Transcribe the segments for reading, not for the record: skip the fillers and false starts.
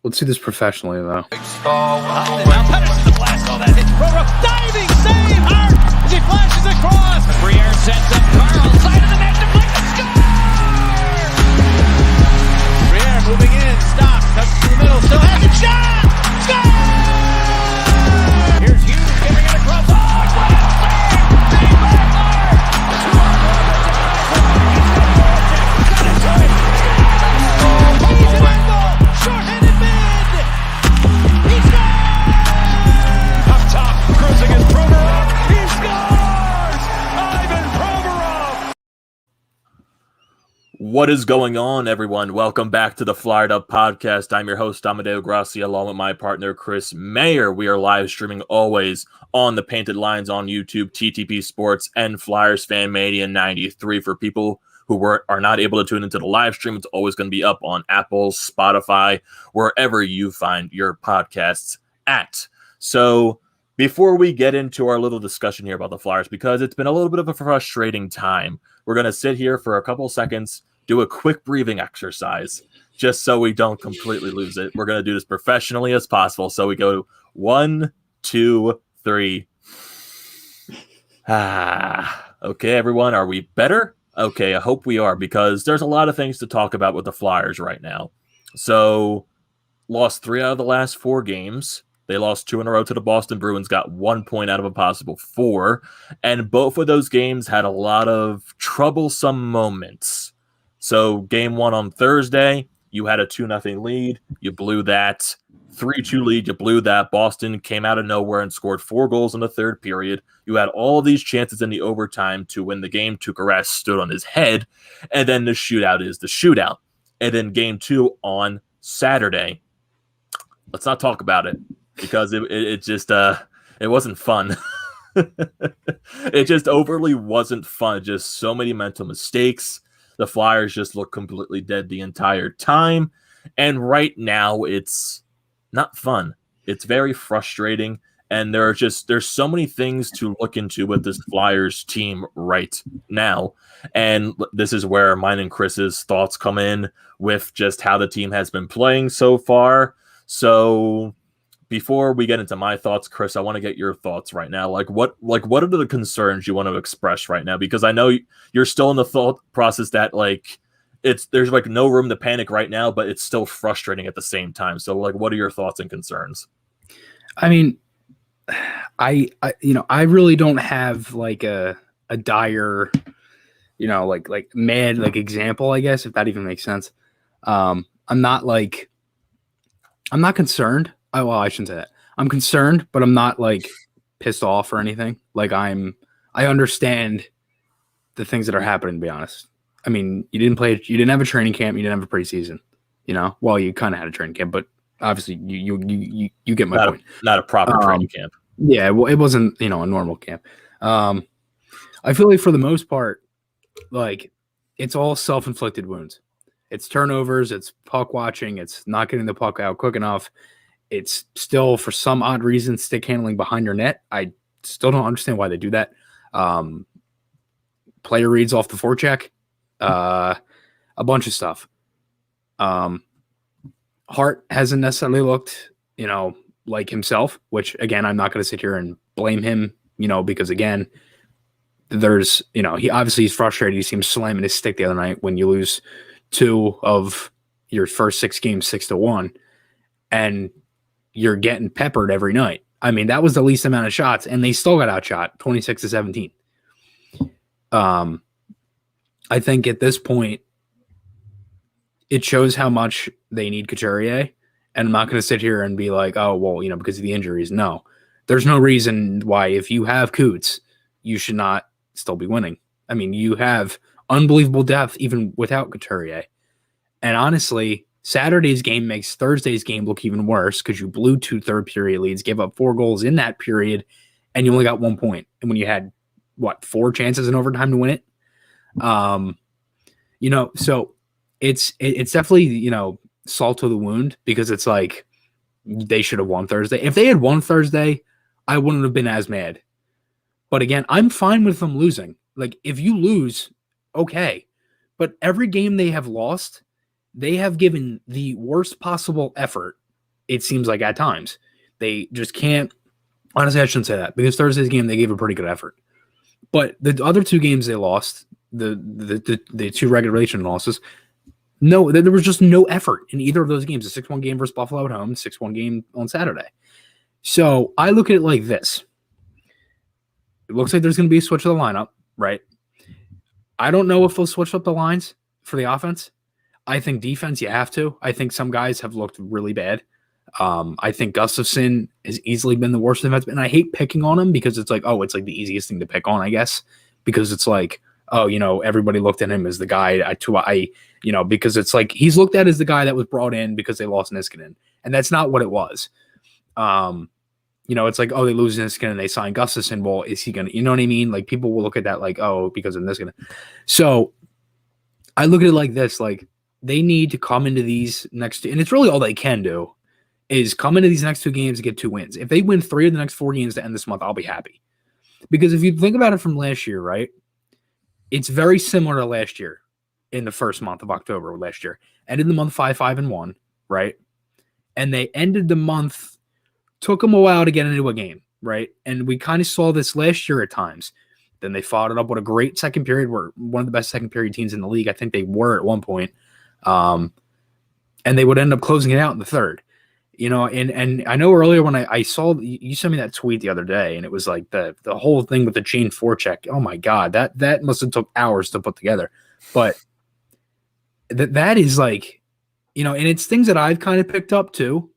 Let's do this professionally, though. Now Pedersen to blast all that hit. Diving save. Hart as he flashes across. Briere sends up Carl. Side of the net. Deflected. Score! Briere moving in. Stops. Cuts to the middle. Still has it. Shot! Score! Here's Hughes giving it across. Oh, save by Maher. He's an angle. Short-handed mid. He scores! Up top, cruising is Provorov. He scores! Ivan Provorov! What is going on, everyone? Welcome back to the Fired Up Podcast. I'm your host, Amedeo Grassia, along with my partner, Chris Maher. We are live streaming always on the Painted Lines on YouTube, TTP Sports, and Flyers Fan Mania 93 for people who are not able to tune into the live stream. It's always going to be up on Apple, Spotify, wherever you find your podcasts at. So before we get into our little discussion here about the Flyers, because it's been a little bit of a frustrating time, we're going to sit here for a couple seconds, do a quick breathing exercise, just so we don't completely lose it. We're going to do this professionally as possible. So we go 1, 2, 3. Okay, everyone, are we better? Okay, I hope we are, because there's a lot of things to talk about with the Flyers right now. So, lost 3 out of the last 4 games. They lost 2 in a row to the Boston Bruins, got 1 point out of a possible 4. And both of those games had a lot of troublesome moments. So, game 1 on Thursday, you had a 2-0 lead. You blew that. 3-2 lead, you blew that. Boston came out of nowhere and scored 4 goals in the third period. You had all of these chances in the overtime to win the game. Tuukka Rask stood on his head. And then the shootout is the shootout. And then game 2 on Saturday. Let's not talk about it, because it just it wasn't fun. It just overly wasn't fun. Just so many mental mistakes. The Flyers just look completely dead the entire time. And right now it's not fun. It's very frustrating. And there's so many things to look into with this Flyers team right now. And this is where mine and Chris's thoughts come in with just how the team has been playing so far. So before we get into my thoughts, Chris, I want to get your thoughts right now. What are the concerns you want to express right now? Because I know you're still in the thought process that there's no room to panic right now, but it's still frustrating at the same time. So what are your thoughts and concerns? I mean, I really don't have a dire, mad example, I guess, if that even makes sense. I'm not concerned. Well, I shouldn't say that. I'm concerned, but I'm not pissed off or anything. I understand the things that are happening, to be honest. I mean, you didn't have a training camp, you didn't have a preseason, Well, you kind of had a training camp, but obviously you get my point. Not a proper training camp. Yeah, well, it wasn't, a normal camp. I feel like for the most part, it's all self-inflicted wounds. It's turnovers, it's puck watching, it's not getting the puck out quick enough. It's still, for some odd reason, stick handling behind your net. I still don't understand why they do that. Player reads off the forecheck. A bunch of stuff. Hart hasn't necessarily looked, like himself, which, again, I'm not going to sit here and blame him, because, again, there's, he's frustrated. You see him slamming his stick the other night when you lose 2 of your first 6 games 6-1, and you're getting peppered every night. I mean, that was the least amount of shots, and they still got outshot 26-17. I think at this point, it shows how much they need Couturier. And I'm not going to sit here and be like, oh, well, because of the injuries. No, there's no reason why, if you have Coots, you should not still be winning. I mean, you have unbelievable depth even without Couturier. And honestly, Saturday's game makes Thursday's game look even worse, because you blew 2 third period leads, gave up 4 goals in that period, and you only got 1 point. And when you had, 4 chances in overtime to win it? So it's definitely, salt to the wound, because it's they should have won Thursday. If they had won Thursday, I wouldn't have been as mad. But again, I'm fine with them losing. If you lose, okay. But every game they have lost, they have given the worst possible effort It seems like at times they just can't. Honestly, I shouldn't say that because Thursday's game they gave a pretty good effort, but the other two games they lost, the two regulation losses, no, there was just no effort in either of those games. The 6-1 game versus Buffalo at home, 6-1 game on Saturday. So I look at it like this. It looks like there's going to be a switch of the lineup, right? I don't know if they'll switch up the lines for the offense. I think defense, you have to. I think some guys have looked really bad. I think Gustafson has easily been the worst defenseman, and I hate picking on him because it's like, oh, it's like the easiest thing to pick on, I guess, because it's like, oh, everybody looked at him as the guy because it's like he's looked at as the guy that was brought in because they lost Niskanen, and that's not what it was. It's like, oh, they lose Niskanen and they sign Gustafson. Well, is he gonna? You know what I mean? Like people will look at that like, oh, because of Niskanen. So I look at it like this: like they need to come into these next two, and it's really all they can do. Is come into these next two games and get 2 wins. If they win 3 of the next 4 games to end this month, I'll be happy. Because if you think about it from last year, right, it's very similar to last year in the first month of October last year. Ended the month 5-5-1, right? And they ended the month, took them a while to get into a game, right? And we kind of saw this last year at times. Then they followed it up with a great second period. Were one of the best second period teams in the league. I think they were at one point. And they would end up closing it out in the third. And I know earlier when I saw you sent me that tweet the other day, and it was like the whole thing with the chain forecheck. Oh my God, that must have took hours to put together. But that is like, and it's things that I've kind of picked up too.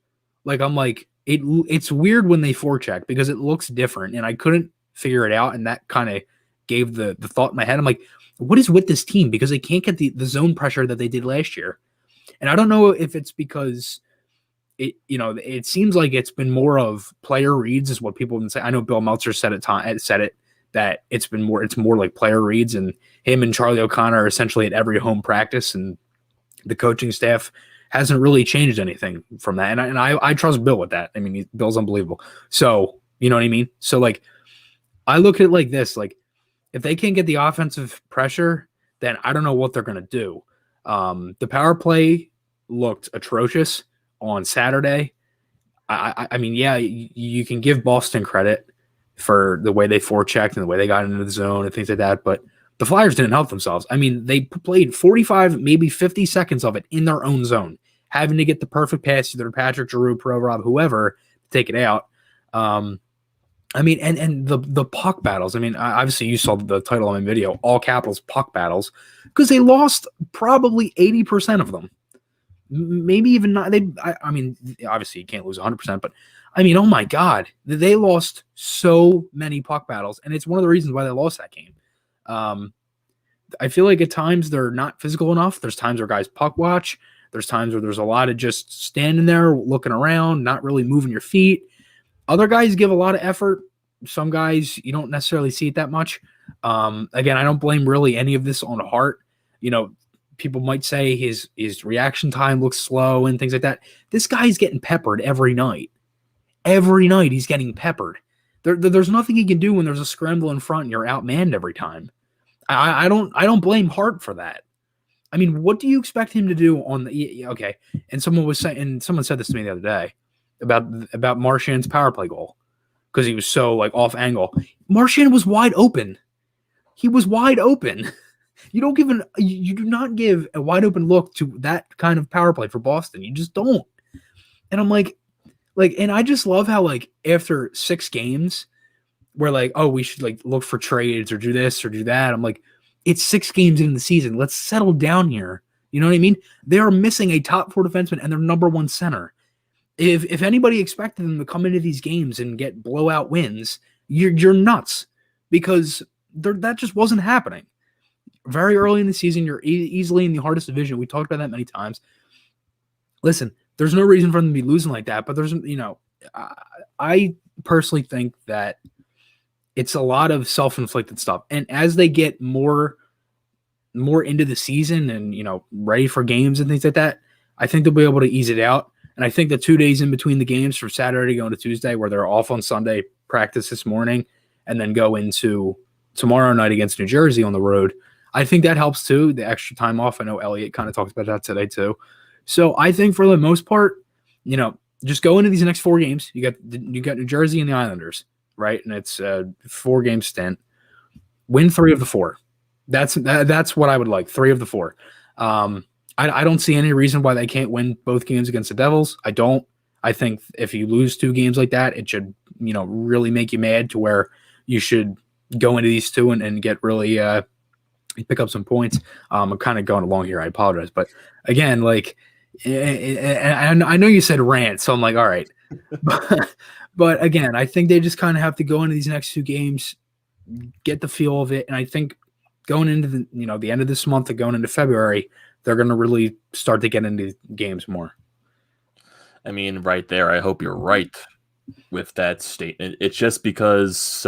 Like I'm like it's weird when they forecheck because it looks different, and I couldn't figure it out, and that kind of gave the thought in my head. I'm like, what is with this team? Because they can't get the zone pressure that they did last year, and I don't know if it's because. It seems like it's been more of player reads is what people have been saying. I know Bill Meltzer said it that it's more like player reads, and him and Charlie O'Connor are essentially at every home practice, and the coaching staff hasn't really changed anything from that. And I trust Bill with that. I mean, Bill's unbelievable. So, you know what I mean? So like, I look at it like this, like if they can't get the offensive pressure, then I don't know what they're going to do. The power play looked atrocious on Saturday. I mean, yeah, you can give Boston credit for the way they forechecked and the way they got into the zone and things like that, but the Flyers didn't help themselves. I mean, they played 45, maybe 50 seconds of it in their own zone, having to get the perfect pass either Patrick, Giroux, Provorov, whoever, to take it out. I mean, and the puck battles. I mean, obviously you saw the title on my video, all capitals puck battles, because they lost probably 80% of them. Maybe even not. I mean, obviously you can't lose 100%, but I mean, oh my God, they lost so many puck battles, and it's one of the reasons why they lost that game. I feel like at times they're not physical enough. There's times where guys puck watch. There's times where there's a lot of just standing there looking around, not really moving your feet. Other guys give a lot of effort. Some guys you don't necessarily see it that much. Again, I don't blame really any of this on Hart. People might say his reaction time looks slow and things like that. This guy's getting peppered every night. Every night he's getting peppered. There's nothing he can do when there's a scramble in front and you're outmanned every time. I don't blame Hart for that. I mean, what do you expect him to do on the okay? And someone said this to me the other day about Marchand's power play goal because he was so like off angle. Marchand was wide open. He was wide open. You do not give a wide open look to that kind of power play for Boston. You just don't. And I'm like, and I just love how like after 6 games, we're like, oh, we should like look for trades or do this or do that. I'm like, it's 6 games in the season. Let's settle down here. You know what I mean? They are missing a top 4 defenseman and their number 1 center. If anybody expected them to come into these games and get blowout wins, you're nuts because that just wasn't happening. Very early in the season, you're easily in the hardest division. We talked about that many times. Listen, there's no reason for them to be losing like that, but there's, I personally think that it's a lot of self-inflicted stuff. And as they get more into the season and, ready for games and things like that, I think they'll be able to ease it out. And I think the 2 days in between the games from Saturday going to Tuesday where they're off on Sunday, practice this morning, and then go into tomorrow night against New Jersey on the road, I think that helps too, the extra time off. I know Elliot kind of talked about that today too. So I think for the most part, just go into these next 4 games. You got New Jersey and the Islanders, right? And it's a 4-game stint. Win 3 of the 4. That's what I would like. 3 of the 4. I don't see any reason why they can't win both games against the Devils. I don't. I think if you lose 2 games like that, it should, really make you mad to where you should go into these 2 and get really pick up some points. I'm kind of going along here. I apologize. But again, like, and I know you said rant, so I'm like, all right. But again, I think they just kind of have to go into these next 2 games, get the feel of it. And I think going into the end of this month and going into February, they're going to really start to get into games more. I mean, right there, I hope you're right with that statement. It's just because,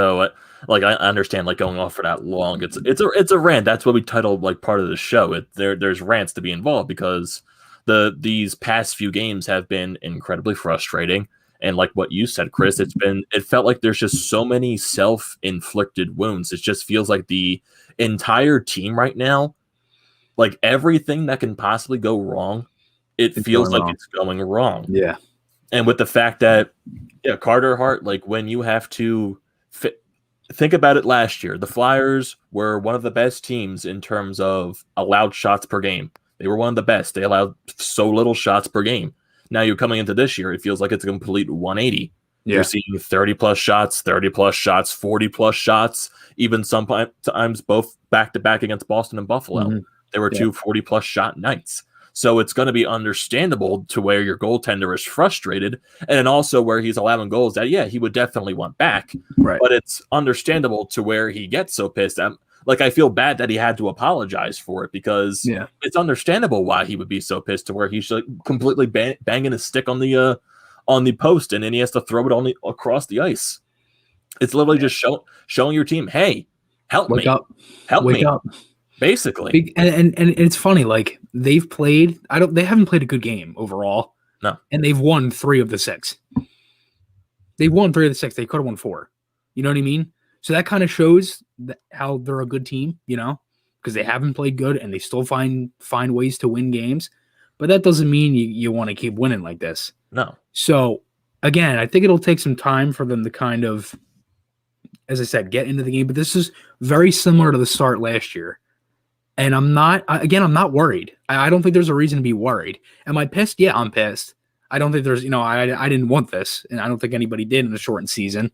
like, I understand, like, going off for that long. It's a rant. That's what we titled, like, part of the show. There's rants to be involved because these past few games have been incredibly frustrating. And like what you said, Chris, it felt like there's just so many self-inflicted wounds. It just feels like the entire team right now, like everything that can possibly go wrong, it's going wrong. Yeah. And with the fact that, Carter Hart, like when you have to think about it last year, the Flyers were one of the best teams in terms of allowed shots per game. They were one of the best. They allowed so little shots per game. Now you're coming into this year, it feels like it's a complete 180. Yeah. You're seeing 30-plus shots, 30-plus shots, 40-plus shots, even sometimes both back-to-back against Boston and Buffalo. Mm-hmm. There were 2 40-plus shot nights. So it's going to be understandable to where your goaltender is frustrated, and then also where he's allowing goals that, he would definitely want back. Right. But it's understandable to where he gets so pissed. Like, I feel bad that he had to apologize for it because it's understandable why he would be so pissed to where he's like completely banging his stick on the post, and then he has to throw it across the ice. It's literally just showing your team, hey, help me. Wake up. Basically. And it's funny, like they haven't played a good game overall. No. And they've won 3 of the 6. They won 3 of the 6. They could have won 4. You know what I mean? So that kind of shows how they're a good team, because they haven't played good and they still find ways to win games. But that doesn't mean you want to keep winning like this. No. So, again, I think it'll take some time for them to kind of, as I said, get into the game. But this is very similar to the start last year. And I'm not worried. I don't think there's a reason to be worried. Am I pissed? Yeah, I'm pissed. I don't think there's, I didn't want this. And I don't think anybody did in the shortened season.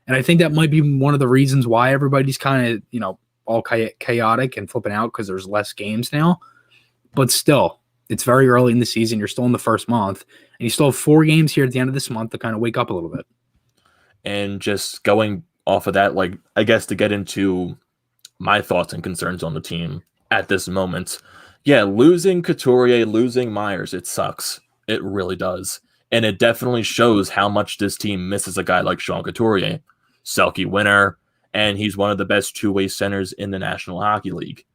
And I think that might be one of the reasons why everybody's kind of, all chaotic and flipping out because there's less games now. But still, it's very early in the season. You're still in the first month. And you still have 4 games here at the end of this month to kind of wake up a little bit. And just going off of that, like, I guess to get into my thoughts and concerns on the team at this moment. Yeah, losing Couturier, losing Myers, it sucks. It really does. And it definitely shows how much this team misses a guy like Sean Couturier. Selke winner, and he's one of the best 2-way centers in the National Hockey League.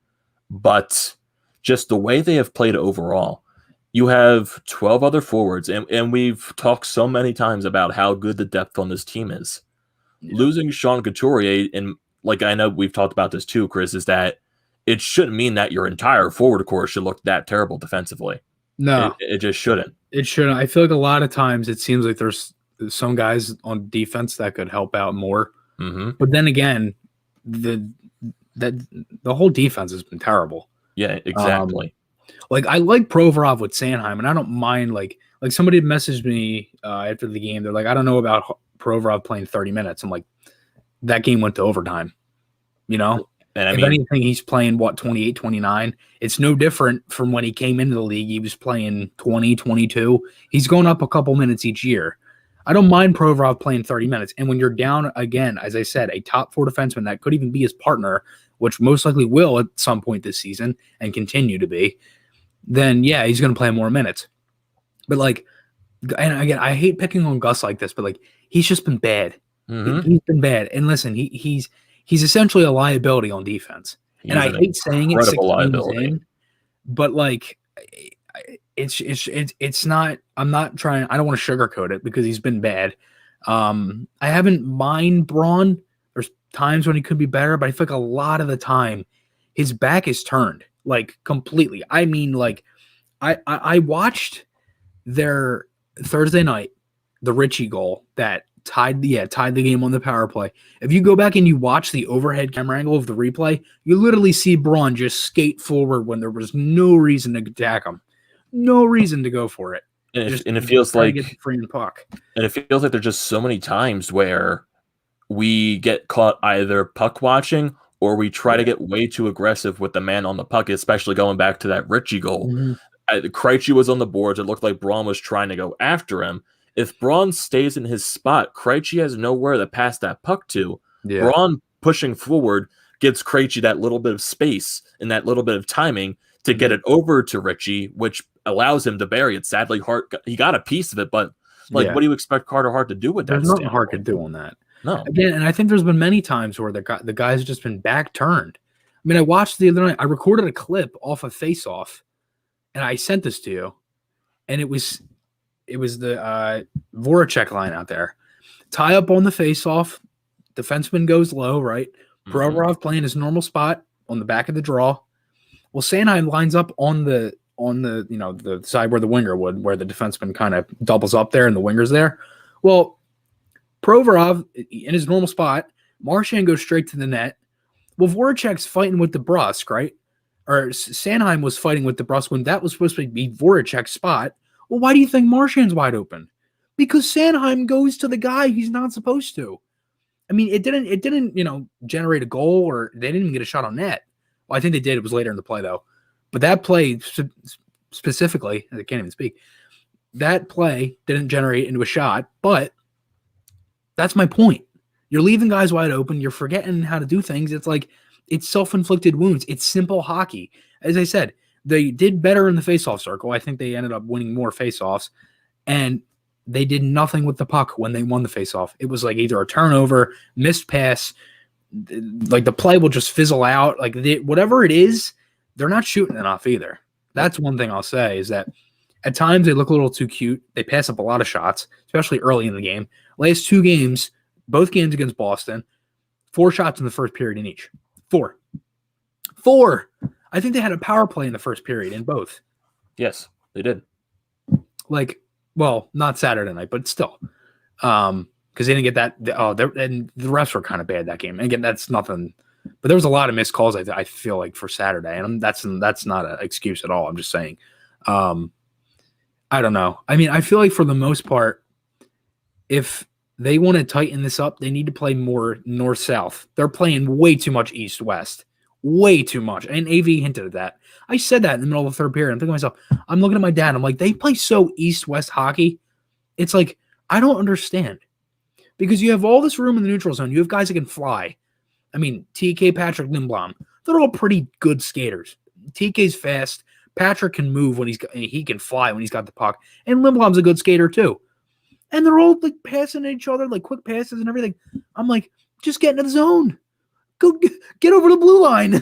But just the way they have played overall, you have 12 other forwards, and we've talked so many times about how good the depth on this team is. Yeah. Losing Sean Couturier, and like I know we've talked about this too, Chris, is that it shouldn't mean that your entire forward core should look that terrible defensively. No. It just shouldn't. It shouldn't. I feel like a lot of times it seems like there's some guys on defense that could help out more. Mm-hmm. But then again, the whole defense has been terrible. Yeah, exactly. Like I like Provorov with Sanheim, and I don't mind like somebody messaged me after the game. They're like, I don't know about Provorov playing 30 minutes. I'm like, that game went to overtime. And if anything, he's playing 28, 29. It's no different from when he came into the league. He was playing 20, 22. He's going up a couple minutes each year. I don't mind Provorov playing 30 minutes. And when you're down, again, as I said, a top 4 defenseman that could even be his partner, which most likely will at some point this season and continue to be, then, yeah, he's going to play more minutes. But, and again, I hate picking on Gus like this, but, he's just been bad. Mm-hmm. He's been bad. And listen, he's essentially a liability on defense. And I hate saying it 6 games in, but, it's not. I'm not trying. I don't want to sugarcoat it because he's been bad. I haven't mind Braun. There's times when he could be better, but I feel like a lot of the time his back is turned completely. I mean, I watched their Thursday night the Richie goal that tied the game on the power play. If you go back and you watch the overhead camera angle of the replay, you literally see Braun just skate forward when there was no reason to attack him, no reason to go for it. And it feels like get the free puck. And it feels like there's just so many times where we get caught either puck watching or we try to get way too aggressive with the man on the puck, especially going back to that Richie goal. Krejci was on the boards. It looked like Braun was trying to go after him. If Braun stays in his spot, Krejci has nowhere to pass that puck to. Yeah. Braun pushing forward gives Krejci that little bit of space and that little bit of timing to get it over to Richie, which allows him to bury it. Sadly, Hart he got a piece of it, but what do you expect Carter Hart to do with that? There's nothing Hart could do on that. No. Again, and I think there's been many times where the guy's just been back turned. I mean, I watched the other night. I recorded a clip off of Face Off, and I sent this to you, and it was the Voracek line out there. Tie up on the face off. Defenseman goes low, right? Provorov playing his normal spot on the back of the draw. Well, Sanheim lines up on the the side where the winger would, where the defenseman kind of doubles up there and the winger's there. Well, Provorov in his normal spot, Marchand goes straight to the net. Well, Voracek's fighting with the Brusque, right? Or Sanheim was fighting with the Brusque when that was supposed to be Voracek's spot. Well, why do you think Marchand's wide open? Because Sanheim goes to the guy he's not supposed to. I mean, it didn't generate a goal, or they didn't even get a shot on net. Well, I think they did. It was later in the play, though. But that play specifically, I can't even speak, that play didn't generate into a shot, but that's my point. You're leaving guys wide open. You're forgetting how to do things. It's like it's self-inflicted wounds. It's simple hockey. As I said, they did better in the face-off circle. I think they ended up winning more face-offs, and they did nothing with the puck when they won the face-off. It was like either a turnover, missed pass, like the play will just fizzle out. Like whatever it is, they're not shooting enough either. That's one thing I'll say is that at times they look a little too cute. They pass up a lot of shots, especially early in the game. Last two games, both games against Boston, 4 shots in the first period in each. 4. I think they had a power play in the first period in both. Yes, they did. Like, well, not Saturday night, but still. Because they didn't get that. And the refs were kind of bad that game. And again, that's nothing. But there was a lot of missed calls, I feel like, for Saturday. And that's not an excuse at all. I'm just saying. I don't know. I mean, I feel like for the most part, if they want to tighten this up, they need to play more north-south. They're playing way too much east-west. Way too much. And AV hinted at that. I said that in the middle of the third period. I'm thinking to myself, I'm looking at my dad. I'm like, they play so east-west hockey. It's like, I don't understand. Because you have all this room in the neutral zone. You have guys that can fly. I mean, TK, Patrick, Lindblom. They're all pretty good skaters. TK's fast. Patrick can move when he can fly when he's got the puck. And Lindblom's a good skater too. And they're all like passing at each other, like quick passes and everything. I'm like, just get into the zone. Go get over the blue line.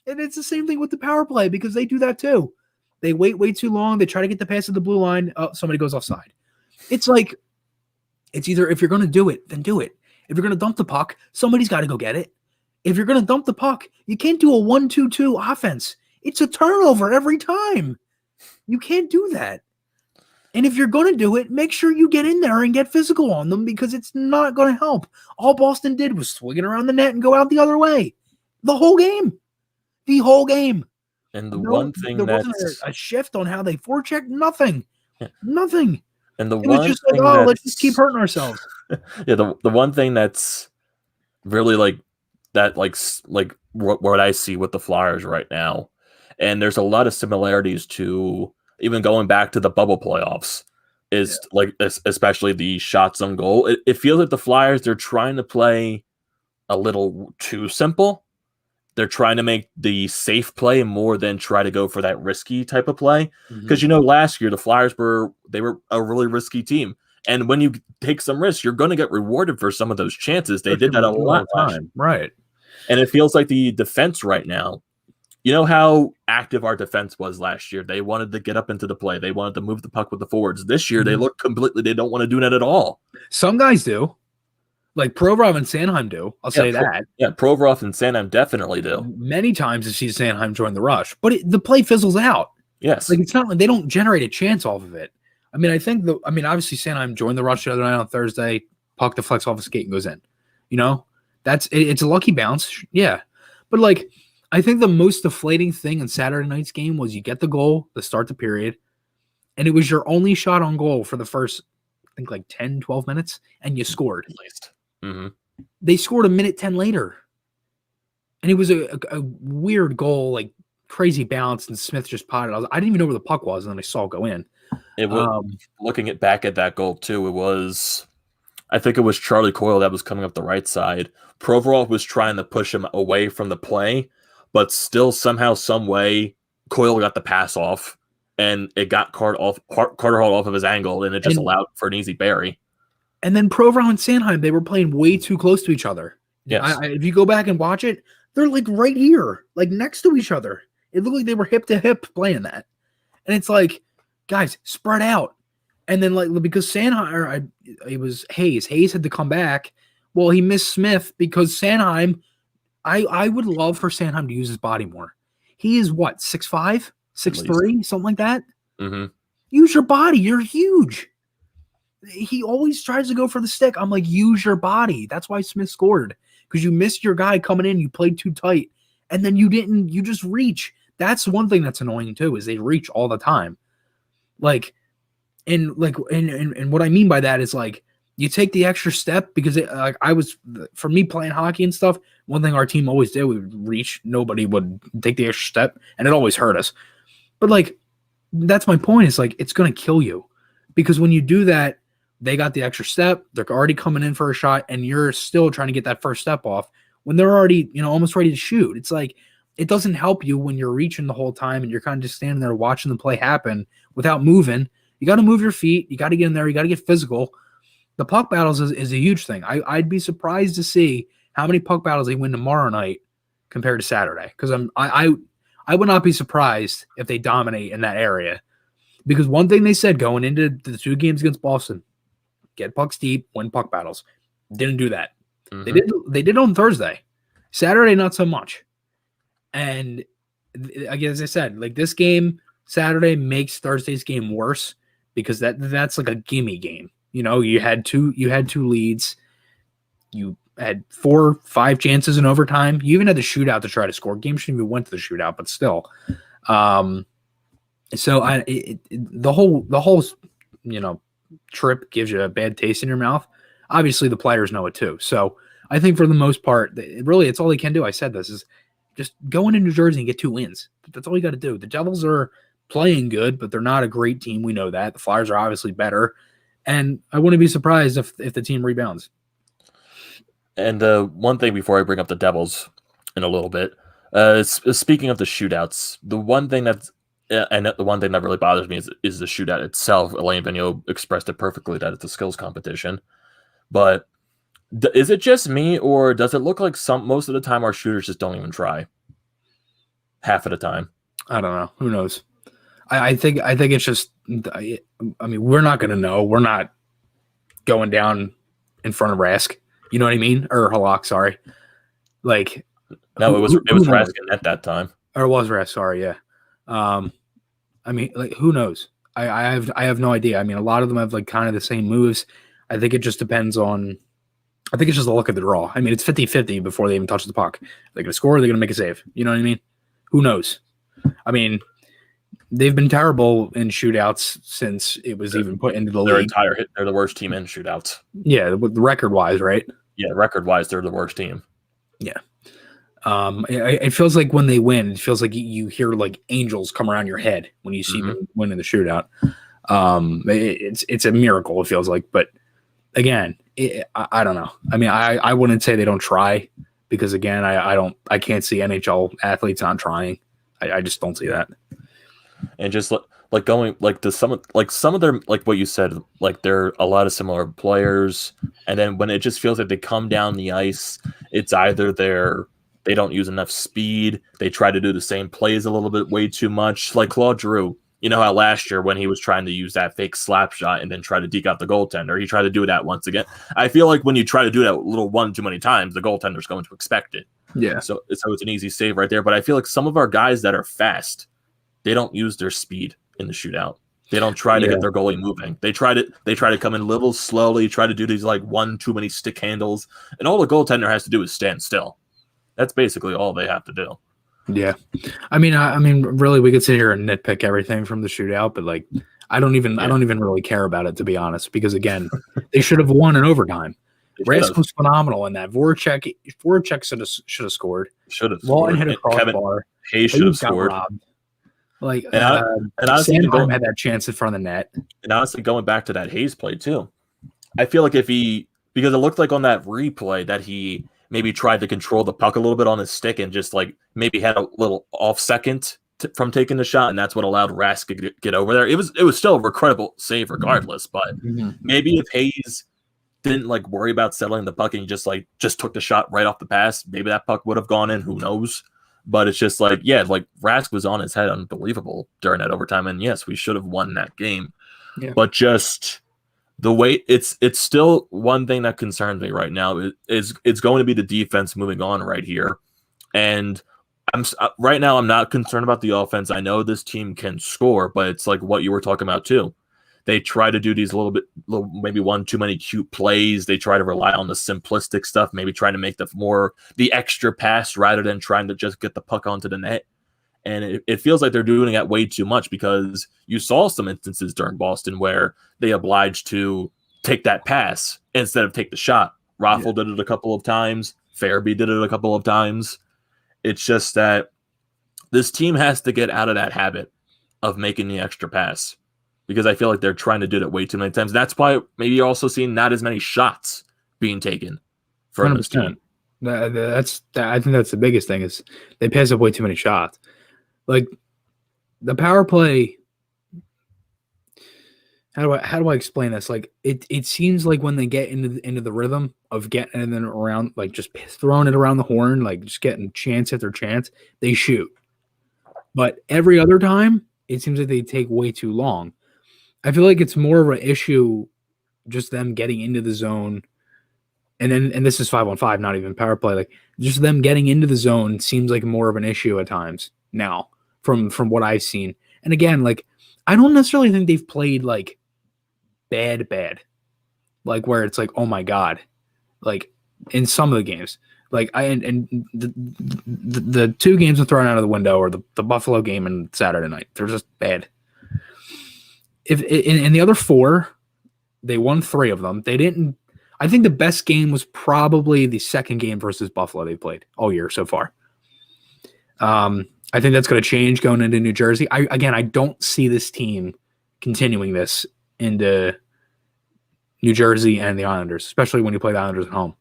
And it's the same thing with the power play because they do that too. They wait way too long. They try to get the pass at the blue line. Oh, somebody goes offside. It's like, it's either if you're going to do it, then do it. If you're going to dump the puck, somebody's got to go get it. If you're going to dump the puck, you can't do a 1-2-2 offense. It's a turnover every time. You can't do that. And if you're going to do it, make sure you get in there and get physical on them because it's not going to help. All Boston did was swing it around the net and go out the other way. The whole game. And one thing there wasn't a shift on how they forechecked. Nothing. Nothing. And it was just like, oh, let's just keep hurting ourselves. Yeah, the one thing that's really like what I see with the Flyers right now, and there's a lot of similarities to even going back to the bubble playoffs, is like especially the shots on goal. It feels like the Flyers, they're trying to play a little too simple. They're trying to make the safe play more than try to go for that risky type of play. Because last year the Flyers were a really risky team. And when you take some risks, you're going to get rewarded for some of those chances. They did that a lot of time. Right. And it feels like the defense right now, you know how active our defense was last year. They wanted to get up into the play. They wanted to move the puck with the forwards. This year, they look completely, they don't want to do that at all. Some guys do. Like Provorov and Sanheim do. I'll say that. Yeah, Provorov and Sanheim definitely do. Many times I've seen Sanheim join the rush. But the play fizzles out. Yes. Like it's not like they don't generate a chance off of it. I mean, obviously Sanheim joined the rush the other night on Thursday, puck deflects off a skate and goes in. You know, it's a lucky bounce. Yeah. But like, I think the most deflating thing in Saturday night's game was you get the goal to start the period, and it was your only shot on goal for the first, I think, like 10, 12 minutes, and you scored. At least. Mm-hmm. They scored a minute 10 later. And it was a weird goal, like crazy bounce, and Smith just potted. I didn't even know where the puck was, and then I saw it go in. It was looking back at that goal too. I think it was Charlie Coyle that was coming up the right side. Provorov was trying to push him away from the play, but still somehow, some way, Coyle got the pass off, and it got Carter Hall off of his angle, and it just allowed for an easy bury. And then Provorov and Sanheim, they were playing way too close to each other. Yes. If you go back and watch it, they're like right here, like next to each other. It looked like they were hip to hip playing that. And it's like, guys, spread out. And then, like, because Sanheim, it was Hayes. Hayes had to come back. Well, he missed Smith because Sanheim, I would love for Sanheim to use his body more. He is what, 6'5", 6'3", something like that? Mm-hmm. Use your body. You're huge. He always tries to go for the stick. I'm like, use your body. That's why Smith scored. Because you missed your guy coming in. You played too tight. And then you just reach. That's one thing that's annoying too, is they reach all the time. And what I mean by that is, like, you take the extra step, because for me playing hockey and stuff, one thing our team always did, we would reach, nobody would take the extra step, and it always hurt us. But like, that's my point, is like, it's going to kill you, because when you do that, they got the extra step, they're already coming in for a shot, and you're still trying to get that first step off when they're already, almost ready to shoot. It's like, it doesn't help you when you're reaching the whole time and you're kind of just standing there watching the play happen without moving. You got to move your feet. You got to get in there. You got to get physical. The puck battles is a huge thing. I'd be surprised to see how many puck battles they win tomorrow night compared to Saturday, because I would not be surprised if they dominate in that area, because one thing they said going into the 2 games against Boston, get pucks deep, win puck battles. Didn't do that. Mm-hmm. They did on Thursday. Saturday, not so much. And again, as I said, like, this game Saturday makes Thursday's game worse, because that's like a gimme game. You had two leads. You had 4-5 chances in overtime. You even had the shootout to try to score. Game shouldn't even went to the shootout, but still. So the whole trip gives you a bad taste in your mouth. Obviously, the players know it too. So I think for the most part, it's all they can do. I said this is just go into New Jersey and get 2 wins. That's all you got to do. The Devils are playing good, but they're not a great team. We know that. The Flyers are obviously better. And I wouldn't be surprised if the team rebounds. And one thing before I bring up the Devils in a little bit, speaking of the shootouts, the one thing that really bothers me is the shootout itself. Elaine Vigneault expressed it perfectly, that it's a skills competition. But is it just me, or does it look like most of the time our shooters just don't even try? Half of the time. I don't know. Who knows? I think it's just, I mean, we're not going to know. We're not going down in front of Rask. You know what I mean? Or Halak, sorry. Like, no, it was Rask at that time. Or it was Rask, sorry, yeah. I mean, like, who knows? I have no idea. I mean, a lot of them have like kind of the same moves. I think it just depends on, I think it's just the luck of the draw. I mean, it's 50-50 before they even touch the puck. They're going to score, they're going to make a save. You know what I mean? Who knows? I mean, they've been terrible in shootouts since it was even put into the league. They're the worst team in shootouts. Yeah, record-wise, right? Yeah, record-wise, they're the worst team. Yeah. It feels like when they win, it feels like you hear like angels come around your head when you see them win in the shootout. It's a miracle, it feels like. But again, I don't know. I mean, I wouldn't say they don't try, because again, I can't see NHL athletes not trying. I just don't see that. And just like going like to some of their, like what you said, like they're a lot of similar players, and then when it just feels like they come down the ice, it's either they don't use enough speed, they try to do the same plays a little bit way too much, like Claude Giroux. You know how last year when he was trying to use that fake slap shot and then try to deke out the goaltender, he tried to do that once again. I feel like when you try to do that little one too many times, the goaltender's going to expect it. Yeah. So it's an easy save right there. But I feel like some of our guys that are fast, they don't use their speed in the shootout. They don't try to get their goalie moving. They try to come in a little slowly, try to do these like one too many stick handles, and all the goaltender has to do is stand still. That's basically all they have to do. Yeah, I mean, really, we could sit here and nitpick everything from the shootout, but like, I don't even really care about it, to be honest, because again, they should have won in overtime. Rask was phenomenal in that. Voracek should have scored. Should have. Walton hit a crossbar. Hayes should have scored. Robbed. Like, and honestly, Sandholm had that chance in front of the net. And honestly, going back to that Hayes play too, I feel like because it looked like on that replay that he maybe tried to control the puck a little bit on his stick and just like maybe had a little off second from taking the shot, and that's what allowed Rask to get over there. It was still a incredible save regardless, but maybe if Hayes didn't like worry about settling the puck and he just took the shot right off the pass, maybe that puck would have gone in. Who knows? But it's just like, like Rask was on his head, unbelievable during that overtime, and yes, we should have won that game. Yeah. But just the way it's still one thing that concerns me right now is it's going to be the defense moving on right here, and right now I'm not concerned about the offense. I know this team can score, but it's like what you were talking about too. They try to do these maybe one too many cute plays. They try to rely on the simplistic stuff, maybe trying to make the extra pass rather than trying to just get the puck onto the net. And it feels like they're doing that way too much, because you saw some instances during Boston where they obliged to take that pass instead of take the shot. Raffle did it a couple of times. Farabee did it a couple of times. It's just that this team has to get out of that habit of making the extra pass, because I feel like they're trying to do that way too many times. That's why maybe you're also seeing not as many shots being taken for this team. I think that's the biggest thing is they pass up way too many shots. Like the power play. How do I explain this? Like it seems like when they get into the rhythm of getting it around, like just throwing it around the horn, like just getting chance after chance, they shoot. But every other time, it seems like they take way too long. I feel like it's more of an issue just them getting into the zone. And this is 5-on-5, not even power play. Like just them getting into the zone seems like more of an issue at times now from what I've seen. And again, like I don't necessarily think they've played like bad, like where it's like, oh my God, like in some of the games, like the two games are thrown out of the window, or the Buffalo game and Saturday night, they're just bad. If in the other four, they won 3 of them. They didn't. I think the best game was probably the second game versus Buffalo they played all year so far. I think that's going to change going into New Jersey. I don't see this team continuing this into New Jersey and the Islanders, especially when you play the Islanders at home.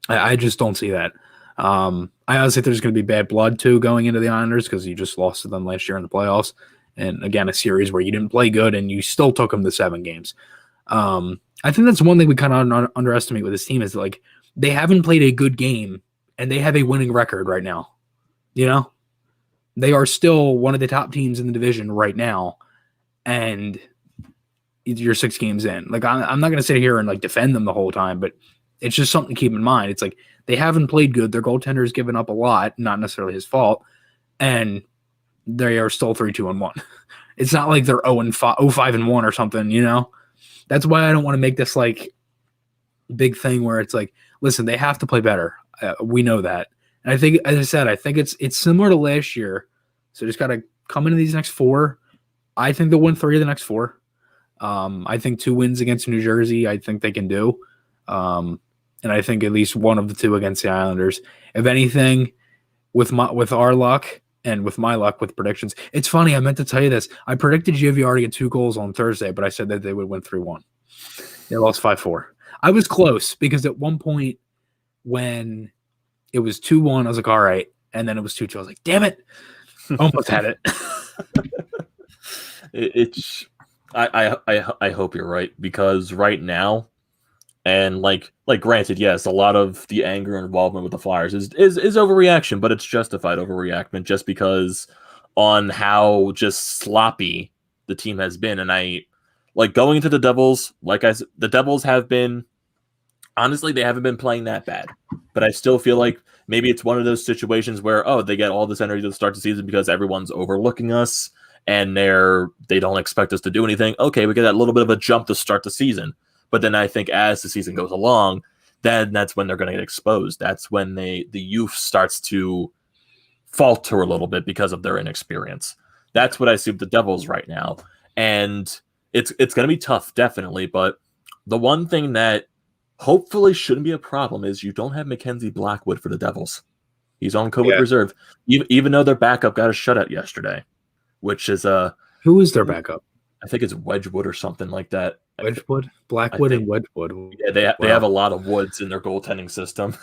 I just don't see that. I honestly think there's going to be bad blood too going into the Islanders, because you just lost to them last year in the playoffs. And again, a series where you didn't play good and you still took them to 7 games. I think that's one thing we kind of underestimate with this team is like they haven't played a good game and they have a winning record right now. You know, they are still one of the top teams in the division right now, and you're 6 games in. Like I'm not going to sit here and like defend them the whole time, but it's just something to keep in mind. It's like they haven't played good. Their goaltender has given up a lot, not necessarily his fault, and they are still 3-2-1. It's not like they're 0-5-1 or something, you know? That's why I don't want to make this like big thing where it's like, listen, they have to play better. We know that. And I think, as I said, I think it's similar to last year. So just got to come into these next 4. I think they'll win 3 of the next 4. I think 2 wins against New Jersey, I think they can do. And I think at least 1 of the 2 against the Islanders. If anything, with our luck, and with my luck with predictions, it's funny. I meant to tell you this. I predicted GVR to get 2 goals on Thursday, but I said that they would win 3-1. They lost 5-4. I was close because at one point when it was 2-1, I was like, all right. And then it was 2-2. I was like, damn it. Almost had it. I hope you're right, because right now, and like granted, yes, a lot of the anger and involvement with the Flyers is overreaction, but it's justified overreaction just because on how just sloppy the team has been. And I like going into the Devils, like I said, the Devils have been, honestly, they haven't been playing that bad, but I still feel like maybe it's one of those situations where, they get all this energy to start the season because everyone's overlooking us and they don't expect us to do anything. Okay, we get that little bit of a jump to start the season. But then I think as the season goes along, then that's when they're going to get exposed. That's when the youth starts to falter a little bit because of their inexperience. That's what I see with the Devils right now. And it's going to be tough, definitely. But the one thing that hopefully shouldn't be a problem is you don't have Mackenzie Blackwood for the Devils. He's on COVID reserve, even though their backup got a shutout yesterday, which is who is their backup? I think it's Wedgwood or something like that. Wedgwood, Blackwood, and Wedgwood. Yeah, they have a lot of woods in their goaltending system.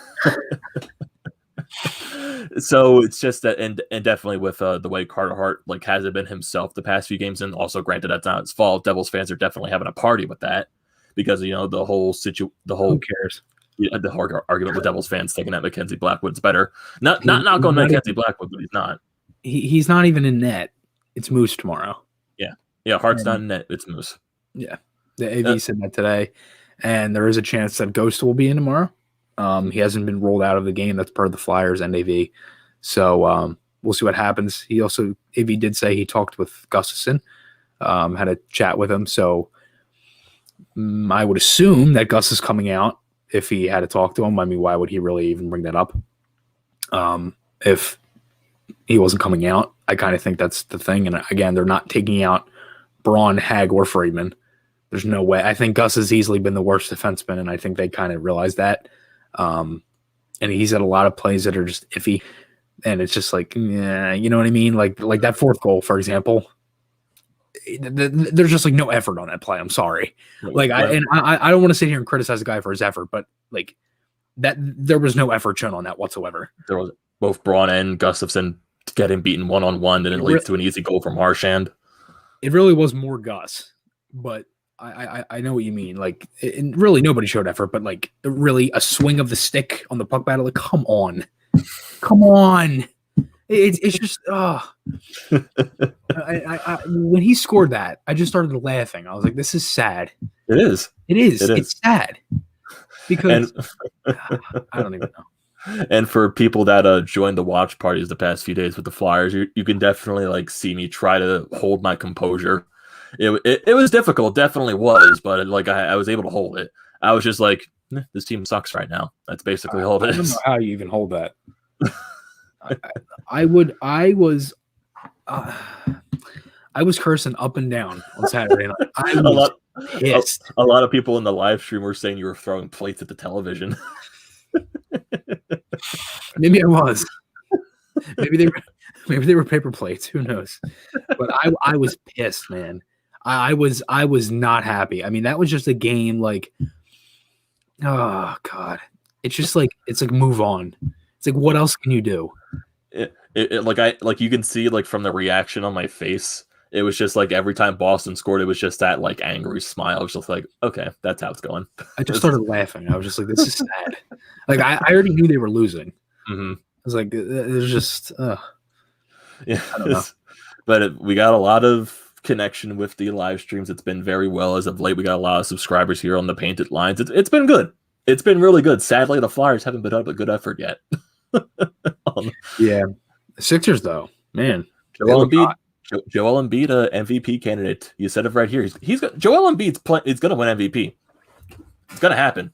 So it's just that, and definitely with the way Carter Hart hasn't been himself the past few games, and also granted that's not his fault. Devils fans are definitely having a party with that because the whole who cares? Yeah, the whole argument with Devils fans thinking that Mackenzie Blackwood's better. Not going Mackenzie Blackwood, but he's not. He's not even in net. It's Moose tomorrow. Yeah, Hart's not in net. It's Moose. Yeah, the AV said that today, and there is a chance that Ghost will be in tomorrow. He hasn't been rolled out of the game. That's part of the Flyers and AV. So we'll see what happens. He also, AV did say he talked with Gustafson, had a chat with him. So I would assume that Gus is coming out if he had to talk to him. I mean, why would he really even bring that up? If he wasn't coming out, I kind of think that's the thing. And again, they're not taking out Braun, Hag, or Friedman. There's no way. I think Gus has easily been the worst defenseman, and I think they kind of realize that. And he's had a lot of plays that are just iffy, and it's just yeah, you know what I mean? Like that fourth goal, for example. There's just no effort on that play. I'm sorry. I don't want to sit here and criticize the guy for his effort, but that there was no effort shown on that whatsoever. There was both Braun and Gustafson getting beaten one-on-one, and it leads to an easy goal from Marchand. It really was more Gus, but I know what you mean. Really nobody showed effort, but really a swing of the stick on the puck battle. Come on. It's just when he scored that, I just started laughing. I was like, this is sad. It is. It's sad because I don't even know. And for people that joined the watch parties the past few days with the Flyers, you can definitely see me try to hold my composure. It was difficult, definitely was, but I was able to hold it. I was just this team sucks right now. That's basically all it is. I don't know how you even hold that. I was cursing up and down on Saturday night. I was pissed. A lot of people in the live stream were saying you were throwing plates at the television. Maybe I was. Maybe they were paper plates. Who knows? But I was pissed, man. I was not happy. I mean, that was just a game. Oh God, it's just it's move on. It's what else can you do? You can see from the reaction on my face. It was just every time Boston scored, it was just that angry smile. I was just okay, that's how it's going. I just started laughing. I was just this is sad. I already knew they were losing. Mm-hmm. I was there's just yeah. I don't know. But we got a lot of connection with the live streams. It's been very well as of late. We got a lot of subscribers here on the Painted Lines. It's been good. It's been really good. Sadly, the Flyers haven't been up a good effort yet. Yeah, the Sixers though, man. Joel Embiid, MVP candidate. You said it right here. Joel Embiid's He's going to win MVP. It's going to happen.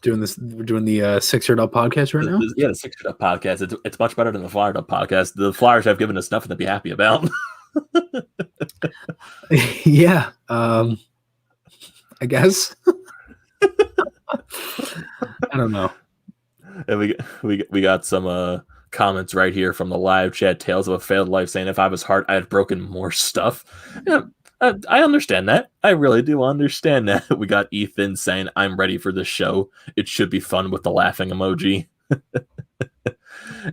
We're doing the Sixered Up podcast right now. Yeah, the Sixered Up podcast. It's much better than the Flyered Up podcast. The Flyers have given us nothing to be happy about. Yeah, I guess. I don't know. And we got some comments right here from the live chat. Tales of a Failed Life saying, if I was Hart, I had broken more stuff. Yeah, I understand that. I really do understand that. We got Ethan saying, I'm ready for this show. It should be fun with the laughing emoji.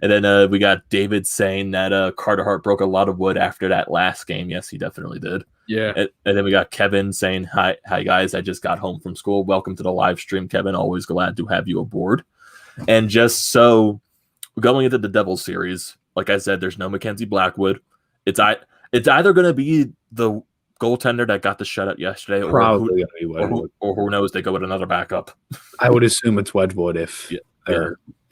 And then we got David saying that Carter Hart broke a lot of wood after that last game. Yes, he definitely did. Yeah. And then we got Kevin saying, hi guys, I just got home from school. Welcome to the live stream, Kevin. Always glad to have you aboard. And just so going into the Devils series, like I said, there's no Mackenzie Blackwood. It's either going to be the goaltender that got the shutout yesterday, or who knows, they go with another backup. I would assume it's Wedgwood if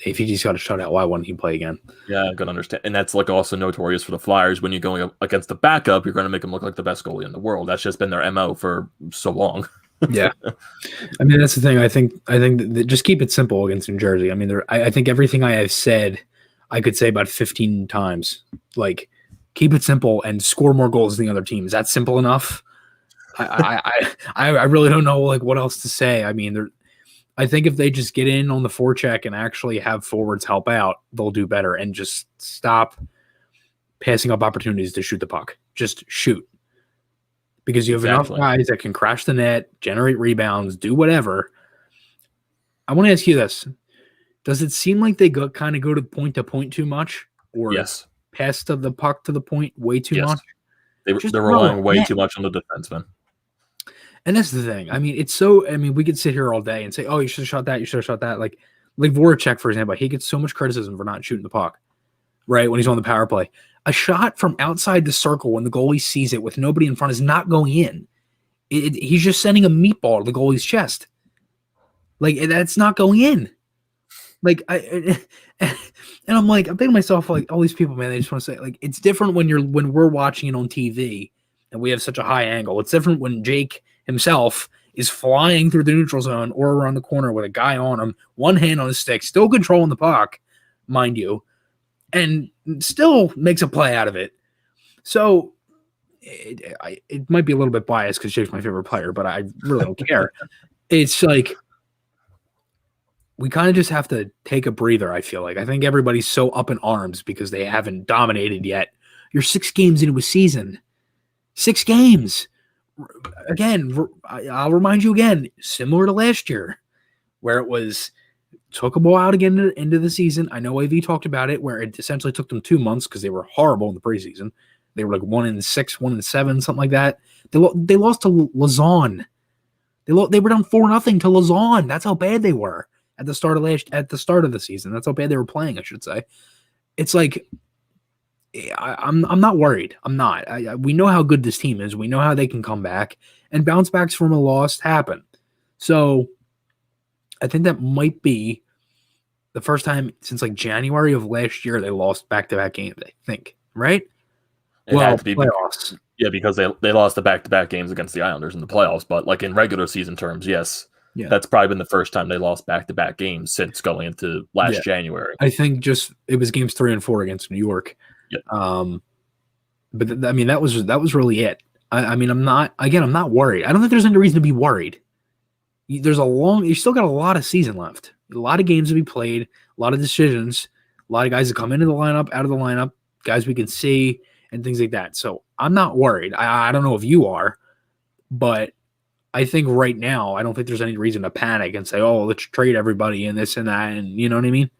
if he just got a shutout, why wouldn't he play again? Yeah, I can understand. And that's like also notorious for the Flyers. When you're going up against the backup, you're going to make him look like the best goalie in the world. That's just been their MO for so long. Yeah. I mean, that's the thing. I think that just keep it simple against New Jersey. I mean, I think everything I have said, I could say about 15 times. Like, keep it simple and score more goals than the other team. Is that simple enough? I really don't know like what else to say. I mean, I think if they just get in on the forecheck and actually have forwards help out, they'll do better and just stop passing up opportunities to shoot the puck. Just shoot. Because you have enough guys that can crash the net, generate rebounds, do whatever. I want to ask you this. Does it seem like they kind of go to point too much? Or yes. Pass to the puck to the point way too much? They're relying way too much on the defenseman. And that's the thing. I mean, we could sit here all day and say, oh, you should have shot that. You should have shot that. Like Voracek, for example, he gets so much criticism for not shooting the puck, right? When he's on the power play. A shot from outside the circle when the goalie sees it with nobody in front is not going in. He's just sending a meatball to the goalie's chest. Like, that's not going in. Like, and I'm like, I'm thinking to myself, like, all these people, man, they just want to say, like, it's different when we're watching it on TV and we have such a high angle. It's different when Jake himself is flying through the neutral zone or around the corner with a guy on him, one hand on his stick, still controlling the puck, mind you, and still makes a play out of it. So it might be a little bit biased because Jake's my favorite player, but I really don't care. It's like we kind of just have to take a breather, I feel like. I think everybody's so up in arms because they haven't dominated yet. You're 6 games into a season. 6 games. Again, I'll remind you again, similar to last year, where it took a while to get into the season. I know AV talked about it, where it essentially took them 2 months because they were horrible in the preseason. They were like 1-6, 1-7, something like that. They lost to Lausanne. They were down 4-0 to Lausanne. That's how bad they were at the start of the season. That's how bad they were playing, I should say. It's like I'm not worried. I'm not. We know how good this team is. We know how they can come back, and bounce backs from a loss happen. So I think that might be the first time since like January of last year they lost back-to-back games, I think, right? It had to be playoffs. Yeah, because they lost the back-to-back games against the Islanders in the playoffs, but like in regular season terms, yes. Yeah. That's probably been the first time they lost back-to-back games since going into last January. I think it was games 3 and 4 against New York. Yep. But I mean, that was really it. I mean, I'm not worried. I don't think there's any reason to be worried. You still got a lot of season left. A lot of games to be played, a lot of decisions, a lot of guys that come into the lineup, out of the lineup, guys we can see, and things like that. So I'm not worried. I don't know if you are, but I think right now, I don't think there's any reason to panic and say, oh, let's trade everybody and this and that. And you know what I mean?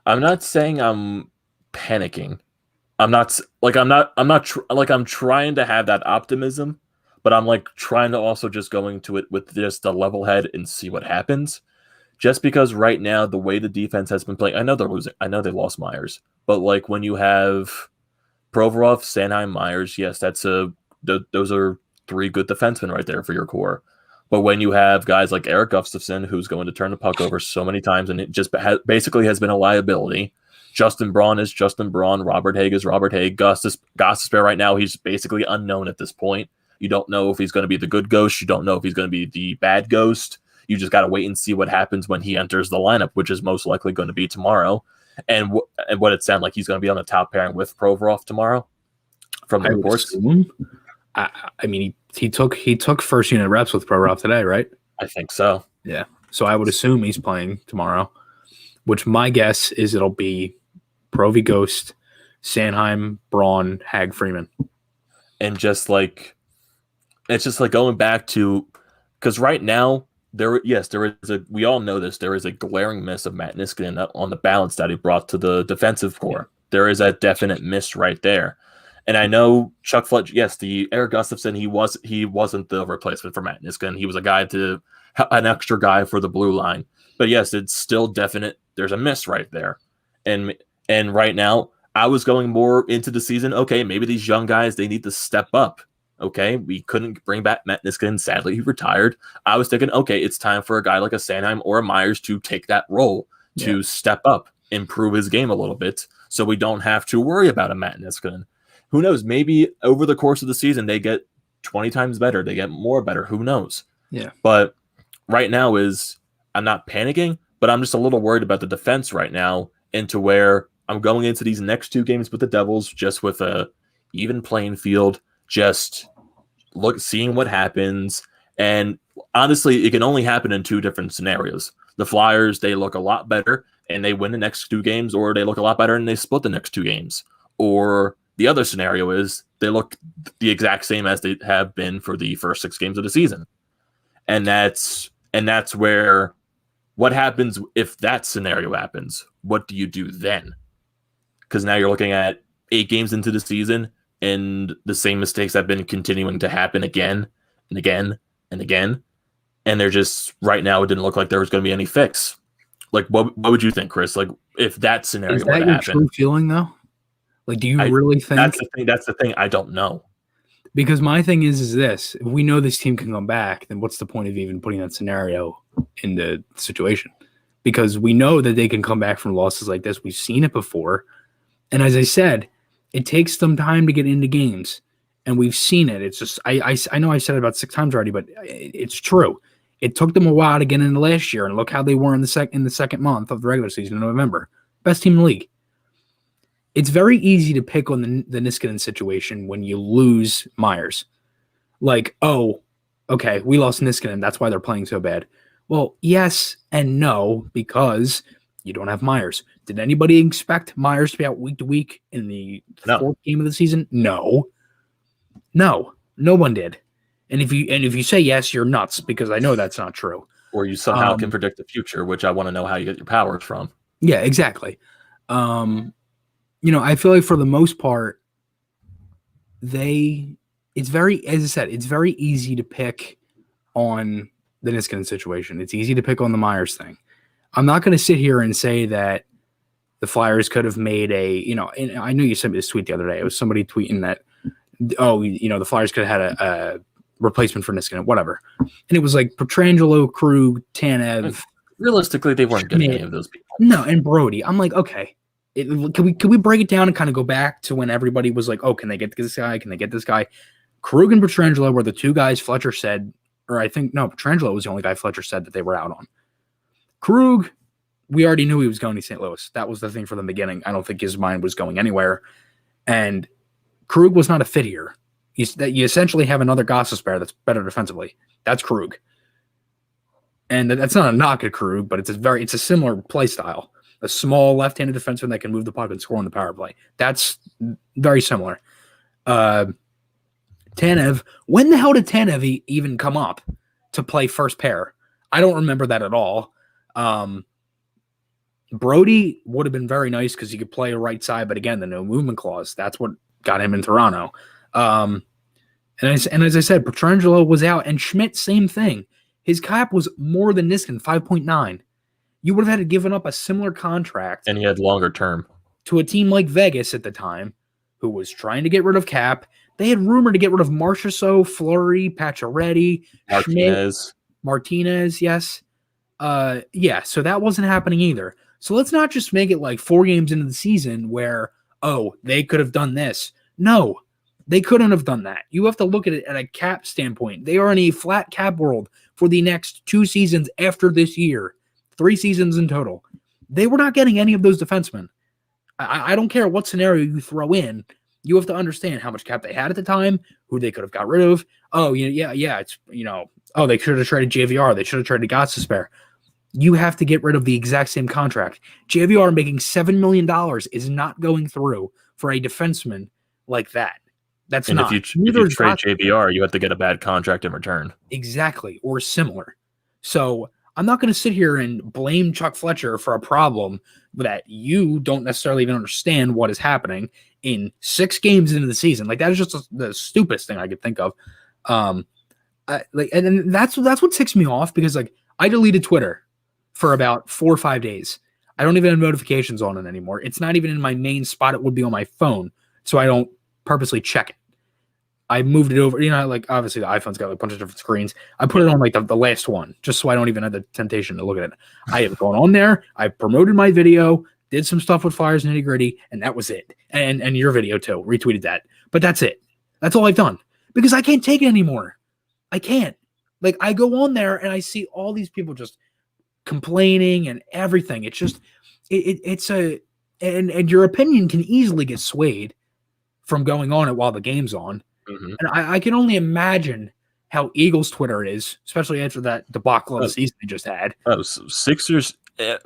I'm not saying I'm panicking. I'm trying to have that optimism, but I'm like trying to also just go into it with just a level head and see what happens. Just because right now, the way the defense has been playing, I know they're losing. I know they lost Myers, but like when you have Provorov, Sanheim, Myers, yes, those are 3 good defensemen right there for your core. But when you have guys like Eric Gustafsson, who's going to turn the puck over so many times, and it just basically has been a liability. Justin Braun is Justin Braun. Robert Haig is Robert Haig. Gostisbehere right now, he's basically unknown at this point. You don't know if he's going to be the good ghost. You don't know if he's going to be the bad ghost. You just got to wait and see what happens when he enters the lineup, which is most likely going to be tomorrow. And what it sounds like he's going to be on the top pairing with Provorov tomorrow from the reports. I mean, he took first unit reps with Provorov today, right? I think so. Yeah. So I would assume he's playing tomorrow, which my guess is it'll be Provy Ghost, Sanheim, Braun, Hag, Freeman. And it's just like going back to, because right now, there is we all know this, there is a glaring miss of Matt Niskanen on the balance that he brought to the defensive core. There is a definite miss right there. And I know Chuck Fletcher, yes, the Eric Gustafsson, he wasn't the replacement for Matt Niskanen. He was an extra guy for the blue line. But yes, it's still definite. There's a miss right there. And right now, I was going more into the season. Okay, maybe these young guys, they need to step up. Okay, we couldn't bring back Matt Niskanen. Sadly, he retired. I was thinking, okay, it's time for a guy like a Sanheim or a Myers to take that role. to step up, improve his game a little bit, so we don't have to worry about a Matt Niskanen. Who knows? Maybe over the course of the season, they get 20 times better. They get more better. Who knows? Yeah. But right now I'm not panicking, but I'm just a little worried about the defense right now, into where I'm going into these next 2 games with the Devils just with a even playing field, just seeing what happens. And honestly, it can only happen in 2 different scenarios. The Flyers, they look a lot better and they win the next 2 games, or they look a lot better and they split the next 2 games. Or the other scenario is they look the exact same as they have been for the first 6 games of the season. And that's where, what happens if that scenario happens? What do you do then? Because now you're looking at 8 games into the season, and the same mistakes have been continuing to happen again and again and again. And they're just, right now, it didn't look like there was going to be any fix. Like, what would you think, Chris? Like, if that scenario Is were that to your happen, true feeling, though? Like, do you really think that's the thing? I don't know. Because my thing is this: if we know this team can come back, then what's the point of even putting that scenario in the situation? Because we know that they can come back from losses like this. We've seen it before. And as I said, it takes some time to get into games. And we've seen it. It's just, I know I said it about 6 times already, but it's true. It took them a while to get into last year. And look how they were in the second month of the regular season in November. Best team in the league. It's very easy to pick on the Niskanen situation when you lose Myers. Like, oh, okay, we lost Niskanen. That's why they're playing so bad. Well, yes and no, because you don't have Myers. Did anybody expect Myers to be out week to week in the 4th game of the season? No, no one did. And if you say yes, you're nuts, because I know that's not true. Or you somehow can predict the future, which I want to know how you get your powers from. Yeah, exactly. I feel like for the most part, it's very, as I said, it's very easy to pick on the Niskanen situation. It's easy to pick on the Myers thing. I'm not going to sit here and say that the Flyers could have made and I know you sent me this tweet the other day. It was somebody tweeting that, the Flyers could have had a replacement for Niskanen, whatever. And it was like Pietrangelo, Krug, Tanev. Realistically, they weren't getting any of those people. No, and Brody. I'm like, okay. Can we break it down and kind of go back to when everybody was like, oh, can they get this guy? Can they get this guy? Krug and Pietrangelo were the 2 guys Fletcher said, or I think, no, Pietrangelo was the only guy Fletcher said that they were out on. Krug, we already knew he was going to St. Louis. That was the thing from the beginning. I don't think his mind was going anywhere. And Krug was not a fit here. You essentially have another Gostisbehere that's better defensively. That's Krug. And that's not a knock at Krug, but it's a similar play style. A small left-handed defenseman that can move the puck and score on the power play. That's very similar. Tanev, when the hell did Tanev even come up to play first pair? I don't remember that at all. Brody would have been very nice because he could play a right side, but again, the no movement clause, that's what got him in Toronto. And as I said, Pietrangelo was out, and Schmidt, same thing. His cap was more than Niskanen, 5.9. You would have had to given up a similar contract. And he had longer term. To a team like Vegas at the time, who was trying to get rid of cap. They had rumored to get rid of Marchessault, Fleury, Pacioretty, Martinez, yes. So that wasn't happening either. So let's not just make it like 4 games into the season where, oh, they could have done this. No, they couldn't have done that. You have to look at it at a cap standpoint. They are in a flat cap world for the next 2 seasons after this year. 3 seasons in total. They were not getting any of those defensemen. I don't care what scenario you throw in. You have to understand how much cap they had at the time, who they could have got rid of. Oh, it's, they should have traded JVR. They should have traded Gostisbehere. You have to get rid of the exact same contract. JVR making $7 million is not going through for a defenseman like that. That's not. If you trade JVR, you have to get a bad contract in return. Exactly, or similar. So I'm not going to sit here and blame Chuck Fletcher for a problem that you don't necessarily even understand what is happening in 6 games into the season. Like, that is just the stupidest thing I could think of. And that's what ticks me off, because like I deleted Twitter for about 4 or 5 days. I don't even have notifications on it anymore. It's not even in my main spot. It would be on my phone, so I don't purposely check it. I moved it over. You know, like obviously the iPhone's got like a bunch of different screens. I put it on like the last one, just so I don't even have the temptation to look at it. I have gone on there. I promoted my video, did some stuff with Flyers Nitty Gritty, and that was it. And your video too, retweeted that. But that's it. That's all I've done because I can't take it anymore. I can't. Like I go on there and I see all these people just complaining and everything. It's just and your opinion can easily get swayed from going on it while the game's on. Mm-hmm. And I can only imagine how Eagles Twitter is, especially after that debacle of the season they just had. Oh, Sixers.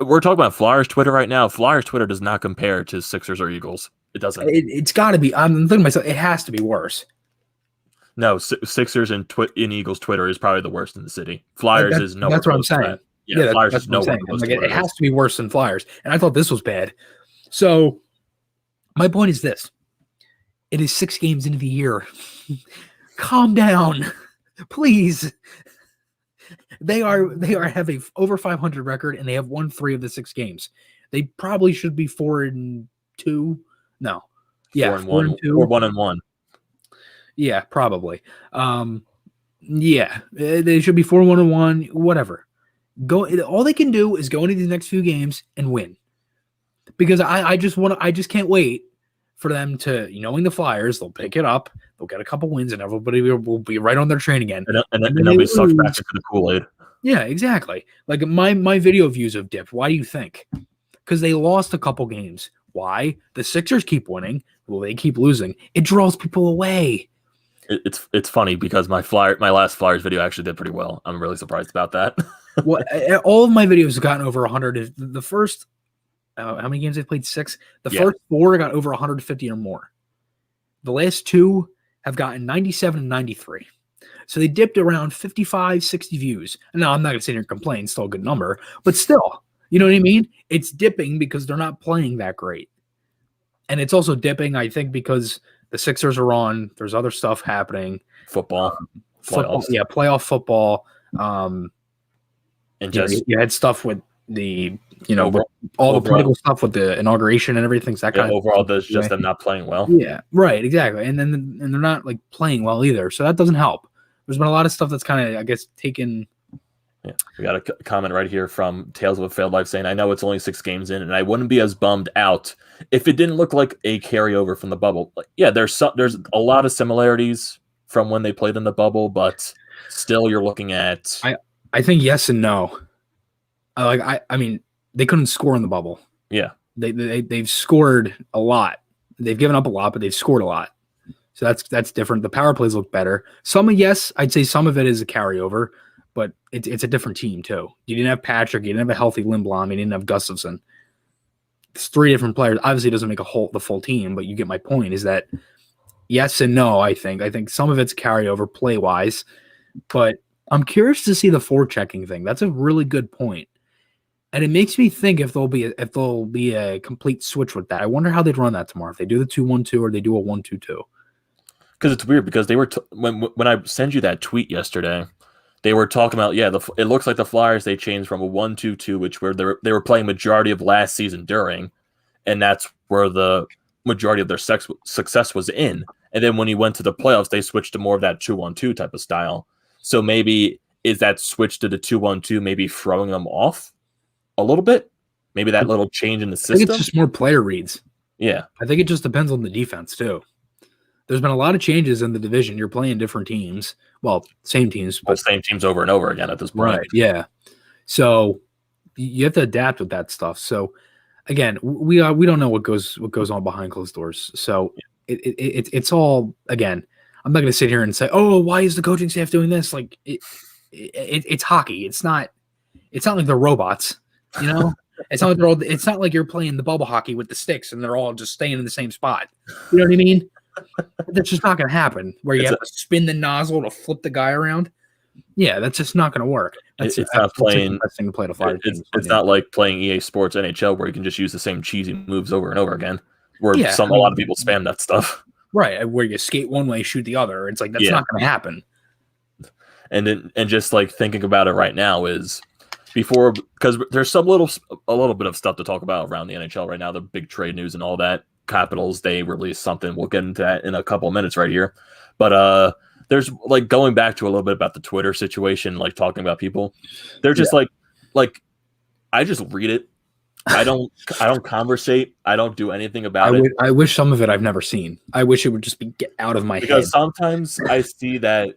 We're talking about Flyers Twitter right now. Flyers Twitter does not compare to Sixers or Eagles. It doesn't. It's got to be. I'm thinking to myself, it has to be worse. No, Sixers and Eagles Twitter is probably the worst in the city. Flyers is nowhere. That's what I'm saying. Yeah, Flyers that's is nowhere close like, to it has to be worse than Flyers. And I thought this was bad. So my point is this. It is 6 games into the year. Calm down, please. They have a over 500 record, and they have won 3 of the 6 games. They probably should be 4-2. No, yeah, 4-1 or 1-1. Yeah, probably. Yeah, they should be 4-1-1. Whatever. All they can do is go into these next few games and win. Because I just can't wait for them to, knowing the Flyers, they'll pick it up, they'll get a couple wins, and everybody will be right on their train again. And they'll be sucked back into the Kool-Aid. Yeah, exactly. Like my video views have dipped. Why do you think? Because they lost a couple games. Why? The Sixers keep winning. Well, they keep losing. It draws people away. It's funny because my last Flyers video actually did pretty well. I'm really surprised about that. Well, all of my videos have gotten over 100. The first, how many games they've played? 6. The first 4 got over 150 or more. The last 2 have gotten 97 and 93. So they dipped around 55, 60 views. No, I'm not going to sit here and complain. Still a good number. But still, you know what I mean? It's dipping because they're not playing that great. And it's also dipping, I think, because the Sixers are on. There's other stuff happening. Football. Yeah, playoff football. And just you had stuff with the, with all the political stuff with the inauguration and everything. So that kind of overall, there's just them not playing well. Yeah, right, exactly. And they're not like playing well either. So that doesn't help. There's been a lot of stuff that's kind of, I guess, taken. Yeah, we got a comment right here from Tales of a Failed Life saying, I know it's only 6 games in, and I wouldn't be as bummed out if it didn't look like a carryover from the bubble. Like, yeah, there's a lot of similarities from when they played in the bubble, but still you're looking at... I think yes and no. I mean, they couldn't score in the bubble. Yeah. They've scored a lot. They've given up a lot, but they've scored a lot. So that's different. The power plays look better. I'd say some of it is a carryover, but it's a different team too. You didn't have Patrick, you didn't have a healthy Lindblom, you didn't have Gustafsson. It's 3 different players. Obviously, it doesn't make the full team, but you get my point. Is that yes and no? I think some of it's carryover play wise, but I'm curious to see the forechecking thing. That's a really good point. And it makes me think if there'll be a complete switch with that. I wonder how they'd run that tomorrow. If they do the 2-1-2 or they do a 1-2-2. Because it's weird because they were when I sent you that tweet yesterday, they were talking about it looks like the Flyers they changed from a 1-2-2, which where they were playing majority of last season during, and that's where the majority of their success was in. And then when he went to the playoffs, they switched to more of that 2-1-2 type of style. So maybe is that switch to the 2-1-2 maybe throwing them off a little bit? Maybe that little change in the system? I think it's just more player reads. Yeah. I think it just depends on the defense, too. There's been a lot of changes in the division. You're playing different teams. Well, same teams. But same teams over and over again at this point. Right, yeah. So you have to adapt with that stuff. So, again, we don't know what goes on behind closed doors. So it's all, again, I'm not going to sit here and say, oh, why is the coaching staff doing this? Like, it's hockey. It's not like they're robots, It's not like you're playing the bubble hockey with the sticks and they're all just staying in the same spot. You know what I mean? That's just not going to happen. Where you have to spin the nozzle to flip the guy around. Yeah, that's just not going to work. It's not playing. The best thing to play to Flyers. It's not like playing EA Sports NHL where you can just use the same cheesy moves over and over again. Where a lot of people spam that stuff. Right, where you skate one way, shoot the other. It's like that's not going to happen. And just like thinking about it right now is before, because there's a little bit of stuff to talk about around the NHL right now. The big trade news and all that. Capitals, they released something. We'll get into that in a couple of minutes right here. But there's like going back to a little bit about the Twitter situation, like talking about people. They're just like I just read it. I don't conversate. I don't do anything about it. I wish some of it I've never seen. I wish it would just be get out of my head. Because sometimes I see that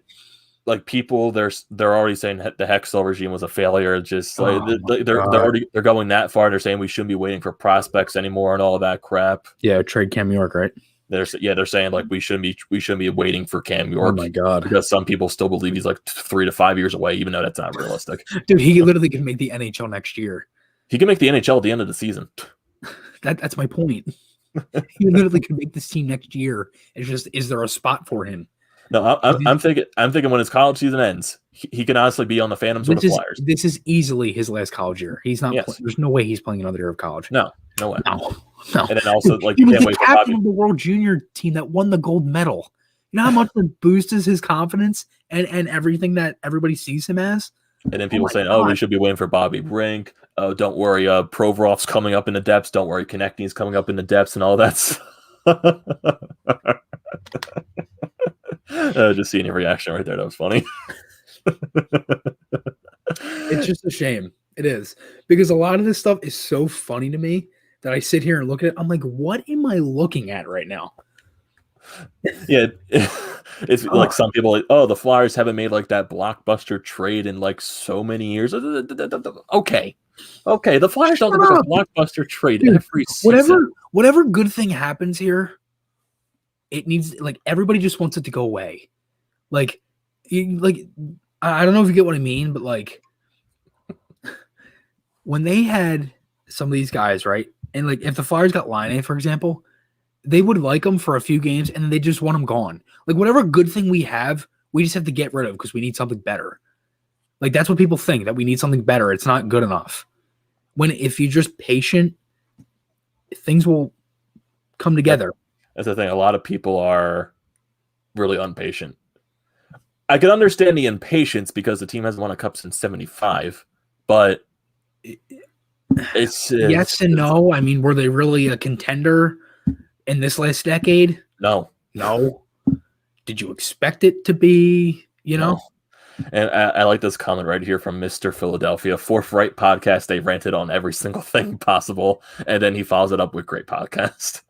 like people they're already saying the Hextall regime was a failure. Just like they're going that far. They're saying we shouldn't be waiting for prospects anymore and all that crap. Yeah, trade Cam York, right? They're saying like we shouldn't be waiting for Cam York. Oh my god! Because some people still believe he's like 3 to 5 years away, even though that's not realistic. Dude, he literally can make the NHL next year. He can make the NHL at the end of the season. That's my point. He literally could make this team next year. It's just, is there a spot for him? No, I'm thinking when his college season ends, he can honestly be on the Phantoms with the Flyers. This is easily his last college year. He's not. Yes. There's no way he's playing another year of college. No way. No. And then also, like, he you was can't the wait for captain Bobby. of the World Junior team that won the gold medal. You know how much that boosts his confidence and everything that everybody sees him as? And then people saying, "Oh, we should be waiting for Bobby Brink. Oh, don't worry, Provorov's coming up in the depths. Don't worry, Konechny's coming up in the depths, and all that." Just seeing your reaction right there. That was funny. It's just a shame. It is, because a lot of this stuff is so funny to me that I sit here and look at it. I'm like, what am I looking at right now? Yeah, it's like some people like, oh, the Flyers haven't made like that blockbuster trade in like so many years. Okay, the Flyers don't make a blockbuster trade every season. Whatever good thing happens here, it needs, like, everybody just wants it to go away. Like I don't know if you get what I mean, but like when they had some of these guys, right, and like if the Flyers got Laine, for example, they would like them for a few games and then they just want them gone. Like, whatever good thing we have, we just have to get rid of because we need something better. Like, that's what people think, that we need something better. It's not good enough. When if you're just patient, things will come together. That's the thing. A lot of people are really impatient. I can understand the impatience because the team hasn't won a cup since '75, but it's yes and no. I mean, were they really a contender in this last decade? No. Did you expect it to be, No. And I like this comment right here from Mr. Philadelphia. Fourth Right podcast. They ranted on every single thing possible. And then he follows it up with great podcast.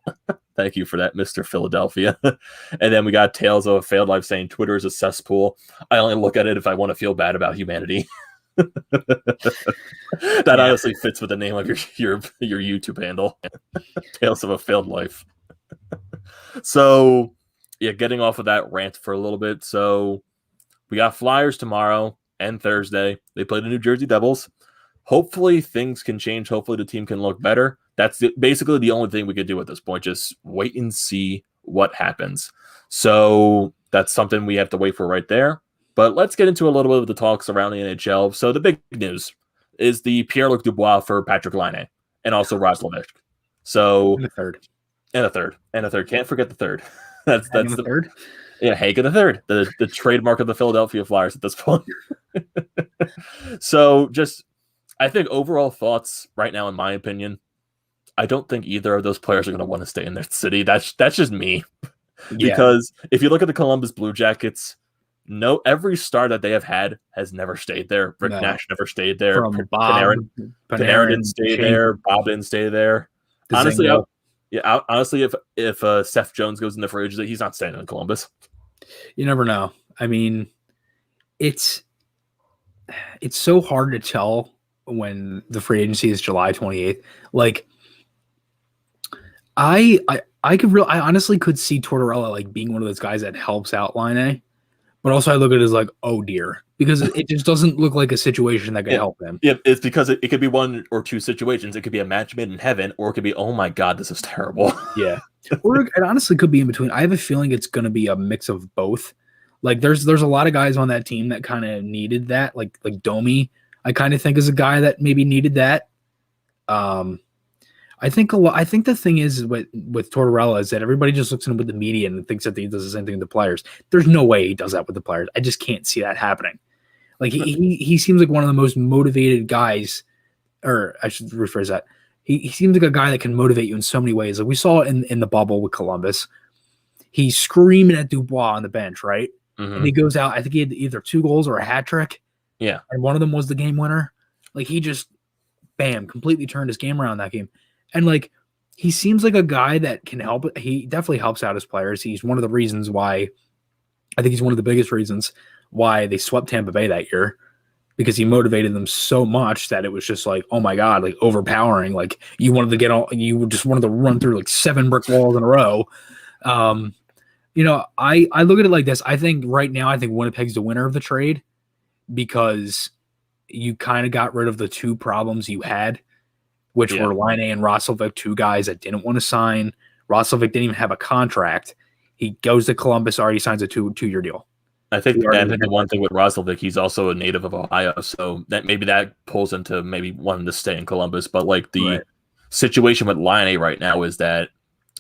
Thank you for that, Mr. Philadelphia. And then we got Tales of a Failed Life saying Twitter is a cesspool. I only look at it if I want to feel bad about humanity. That honestly fits with the name of your YouTube handle. Tales of a Failed Life. So, yeah, getting off of that rant for a little bit. So, we got Flyers tomorrow and Thursday. They play the New Jersey Devils. Hopefully, things can change. Hopefully, the team can look better. That's basically the only thing we could do at this point. Just wait and see what happens. So, that's something we have to wait for right there. But let's get into a little bit of the talks around the NHL. So, the big news is the Pierre-Luc Dubois for Patrick Laine and also Roslovic. So, And a third. Can't forget the third. That's the third. Yeah, Hagen the third, the trademark of the Philadelphia Flyers at this point. So, just I think overall thoughts right now, in my opinion, I don't think either of those players are going to want to stay in their city. That's just me. Because if you look at the Columbus Blue Jackets, every star that they have had has never stayed there. Rick Nash never stayed there. Panarin didn't stay there. Bob didn't stay there. Honestly, if Seth Jones goes in the free agency, he's not staying in Columbus. You never know. I mean, it's so hard to tell when the free agency is July 28th. Like, I honestly could see Tortorella like being one of those guys that helps out Laine, but also I look at it as like, oh dear, because it just doesn't look like a situation that could help them. Yeah, it's because it could be one or two situations. It could be a match made in heaven, or it could be, oh my god, this is terrible. Yeah. Or it honestly could be in between. I have a feeling it's going to be a mix of both. Like, there's a lot of guys on that team that kind of needed that. Like Domi, I kind of think is a guy that maybe needed that. I think the thing is with Tortorella is that everybody just looks at him with the media and thinks that he does the same thing with the players. There's no way he does that with the players. I just can't see that happening. Like, he seems like one of the most motivated guys, or I should rephrase that. He seems like a guy that can motivate you in so many ways. Like we saw in the bubble with Columbus. he's screaming at Dubois on the bench, right? Mhm. And he goes out. I think he had either 2 goals or a hat trick. Yeah. And one of them was the game winner. Like, he just, bam, completely turned his game around that game. And, like, he seems like a guy that can help. He definitely helps out his players. He's one of the reasons why, I think he's one of the biggest reasons why they swept Tampa Bay that year, because he motivated them so much that it was just like, oh my God, like overpowering. Like, you wanted to get all, you just wanted to run through like 7 brick walls in a row. You know, I look at it like this. I think right now, I think Winnipeg's the winner of the trade, because you kind of got rid of the 2 problems you had, which were Laine and Roslovic, 2 guys that didn't want to sign. Roslovic didn't even have a contract. He goes to Columbus, already signs a 2-year deal. I think the one thing with Roslovic, he's also a native of Ohio, so that maybe that pulls into maybe wanting to stay in Columbus. But like the situation with Laine right now is that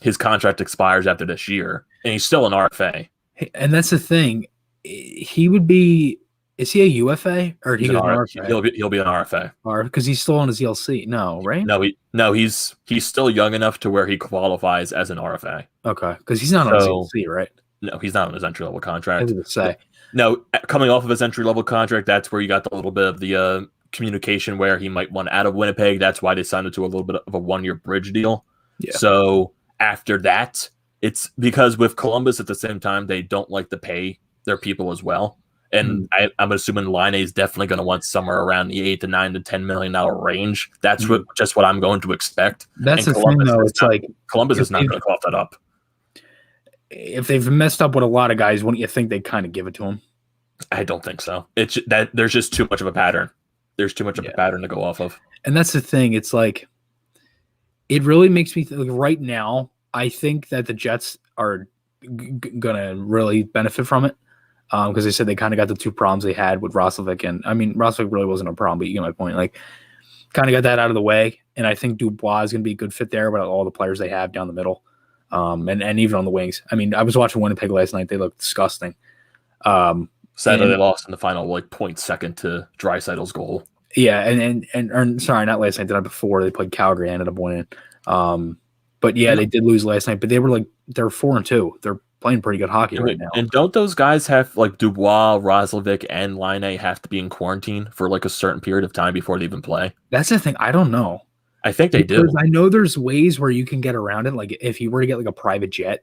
his contract expires after this year, and he's still an RFA. And that's the thing. He would be. Is he a UFA or He's he goes an RFA? He'll be an RFA. Or because he's still on his ELC? No, right? No, he's still young enough to where he qualifies as an RFA. Okay, because he's not on his ELC, right? No, he's not on his entry level contract. I was going to say. No, coming off of his entry level contract, that's where you got the little bit of the communication where he might want out of Winnipeg. That's why they signed him to a little bit of a 1-year bridge deal. Yeah. So after that, it's because with Columbus at the same time, they don't like to pay their people as well. And I'm assuming Laine is definitely going to want somewhere around the $8 to $9 to $10 million range. That's just what I'm going to expect. That's the thing, though. It's like Columbus is not going to cough that up. If they've messed up with a lot of guys, wouldn't you think they'd kind of give it to him? I don't think so. It's that there's just too much of a pattern. There's too much of a pattern to go off of. And that's the thing. It's like, it really makes me think, like, right now, I think that the Jets are going to really benefit from it. Because they said they kind of got the 2 problems they had with Roslovic. And I mean, Roslovic really wasn't a problem, but you get my point. Like, kind of got that out of the way. And I think Dubois is going to be a good fit there with all the players they have down the middle. And even on the wings. I mean, I was watching Winnipeg last night. They looked disgusting. Sadly, they lost in the final, like, 0.2 to Draisaitl's goal. Yeah, and sorry, not last night. The night before, they played Calgary. Ended up winning. But yeah, they did lose last night. But they were like, they're 4-2. They're playing pretty good hockey right now. And don't those guys have, like, Dubois, Roslovic, and Laine have to be in quarantine for like a certain period of time before they even play? That's the thing. I don't know. I think they do. I know there's ways where you can get around it. Like, if you were to get like a private jet,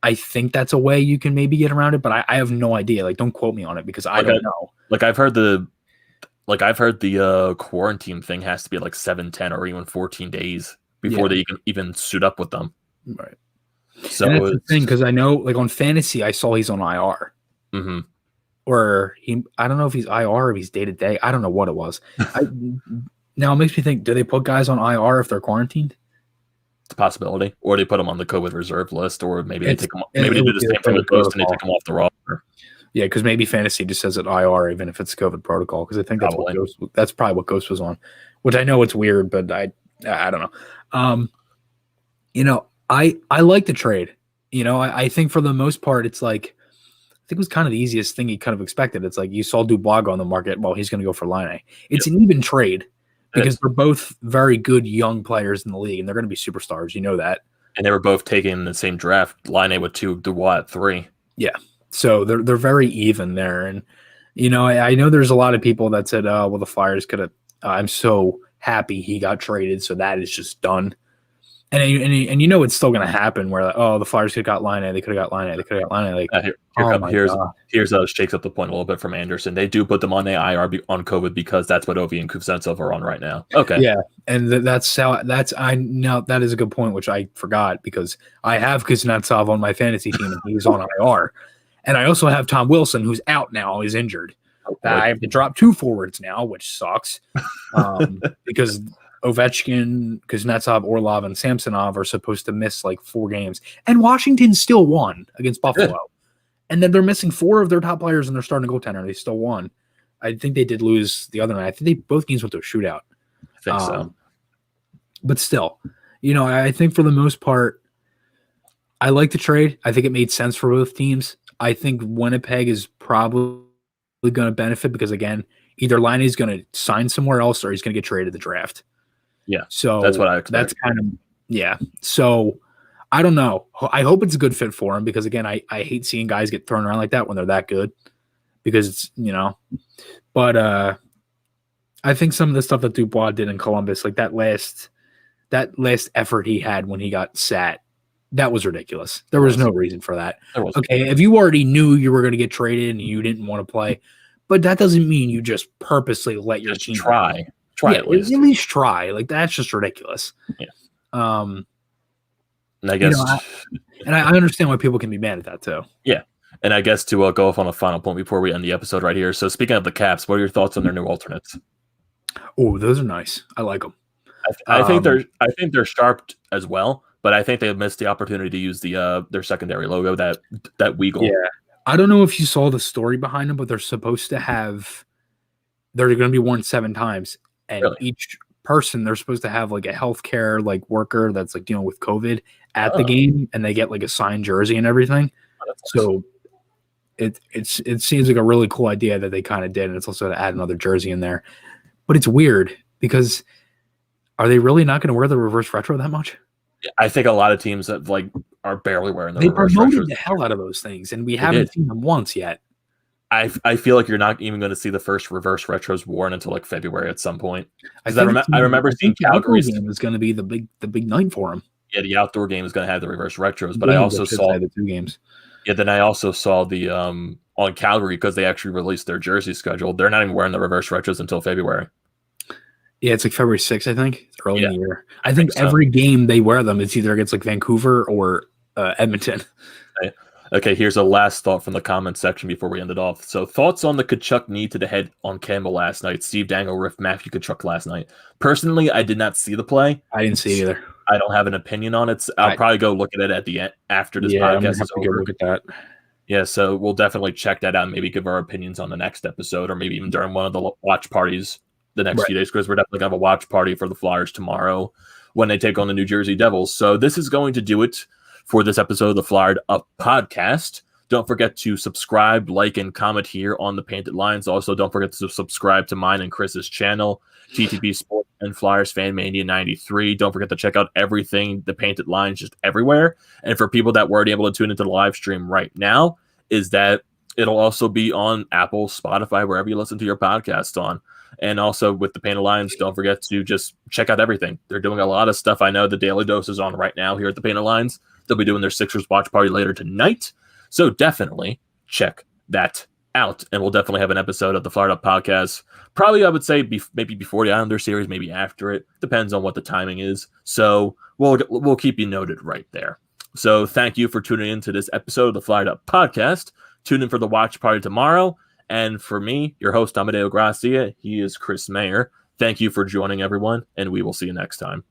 I think that's a way you can maybe get around it. But I have no idea. Like, don't quote me on it because I don't know. Like, I've heard the quarantine thing has to be like 7, 10, or even 14 days before they can even suit up with them. Right. So and that's the thing, because I know, like, on fantasy, I saw he's on IR. Mm-hmm. Or I don't know if he's IR or if he's day to day. I don't know what it was. Now it makes me think: do they put guys on IR if they're quarantined? It's a possibility, or they put them on the COVID reserve list, or maybe they take them. Maybe they do the same thing with Ghost and they take them off the roster. Yeah, because maybe fantasy just says it IR even if it's COVID protocol. Because I think that's probably what Ghost was on, which I know it's weird, but I don't know. You know, I like the trade. You know, I think for the most part, it's like, I think it was kind of the easiest thing you kind of expected. It's like you saw Dubois go on the market. Well, he's going to go for Laine. It's an even trade because they're both very good young players in the league, and they're going to be superstars. You know that. And they were both taking the same draft. Laine with 2, Dubois at 3. Yeah. So they're very even there. And, you know, I know there's a lot of people that said, well, the Flyers could have, I'm so happy he got traded. So that is just done. And you know it's still going to happen where, like, oh, the Flyers could have got Laine. They could have got Laine. They could have got Laine. Like, here's shakes up the point a little bit from Anderson. They do put them on the IR on COVID because that's what Ovi and Kuznetsov are on right now. Okay. Yeah. And that is a good point, which I forgot because I have Kuznetsov on my fantasy team and he's on IR. And I also have Tom Wilson, who's out now. He's injured. I have to drop 2 forwards now, which sucks because Ovechkin, Kuznetsov, Orlov, and Samsonov are supposed to miss like 4 games. And Washington still won against Buffalo. Yeah. And then they're missing 4 of their top players and they're starting goaltender. They still won. I think they did lose the other night. I think both games went to a shootout. I think so. But still, you know, I think for the most part, I like the trade. I think it made sense for both teams. I think Winnipeg is probably going to benefit because, again, either Laine is going to sign somewhere else or he's going to get traded the draft. Yeah. So that's what I expect. That's kind of, yeah. So I don't know. I hope it's a good fit for him because, again, I hate seeing guys get thrown around like that when they're that good because it's, but I think some of the stuff that Dubois did in Columbus, like that last effort he had when he got sat, that was ridiculous. There was no reason for that. Okay, if you already knew you were going to get traded and you didn't want to play, but that doesn't mean you just purposely let your team try. At least try. Like that's just ridiculous. Yeah. And I guess, I understand why people can be mad at that too. Yeah, and I guess to go off on a final point before we end the episode right here. So speaking of the Caps, what are your thoughts on their new alternates? Oh, those are nice. I like them. I think they're sharp as well, but I think they missed the opportunity to use their secondary logo, that Weagle. Yeah, I don't know if you saw the story behind them, but they're supposed to have. They're going to be worn 7 times, and each person they're supposed to have like a healthcare like worker that's like dealing with COVID at the game, and they get like a signed jersey and everything. So it seems like a really cool idea that they kind of did, and it's also to add another jersey in there. But it's weird because are they really not going to wear the reverse retro that much? I think a lot of teams that like are barely wearing the reverse retro. They promoted retros. the hell out of those things, and we haven't seen them once yet. I feel like you're not even going to see the first reverse retros worn until like February at some point. I remember seeing Calgary's game is going to be the big night for them. Yeah, the outdoor game is going to have the reverse retros, but I also saw the 2 games. Yeah, then I also saw the on Calgary because they actually released their jersey schedule. They're not even wearing the reverse retros until February. Yeah, it's like February 6th, I think. It's early in the year. I think every game they wear them, it's either against like Vancouver or Edmonton. Okay, here's a last thought from the comment section before we end it off. So, thoughts on the Tkachuk knee to the head on Campbell last night? Steve Dangle riffed Matthew Tkachuk last night. Personally, I did not see the play. I didn't see it either. I don't have an opinion on it. I'll probably go look at it at the end after this podcast is over. Look at that. Yeah, so we'll definitely check that out and maybe give our opinions on the next episode or maybe even during one of the watch parties the next few days because we're definitely going to have a watch party for the Flyers tomorrow when they take on the New Jersey Devils. So this is going to do it for this episode of the Flyered Up podcast. Don't forget to subscribe, like, and comment here on the Painted Lines. Also, don't forget to subscribe to mine and Chris's channel, TTP Sports and Flyers Fan Mania 93. Don't forget to check out everything, the Painted Lines, just everywhere. And for people that weren't able to tune into the live stream right now, is that it'll also be on Apple, Spotify, wherever you listen to your podcast on. And also with the Painted Lines, don't forget to just check out everything. They're doing a lot of stuff. I know the Daily Dose is on right now here at the Painted Lines. They'll be doing their Sixers watch party later tonight. So definitely check that out. And we'll definitely have an episode of the Flyered Up podcast. Probably, I would say, maybe before the Islander series, maybe after it. Depends on what the timing is. So we'll keep you noted right there. So thank you for tuning in to this episode of the Flyered Up podcast. Tune in for the watch party tomorrow. And for me, your host, Amedeo Grassia, he is Chris Maher. Thank you for joining, everyone, and we will see you next time.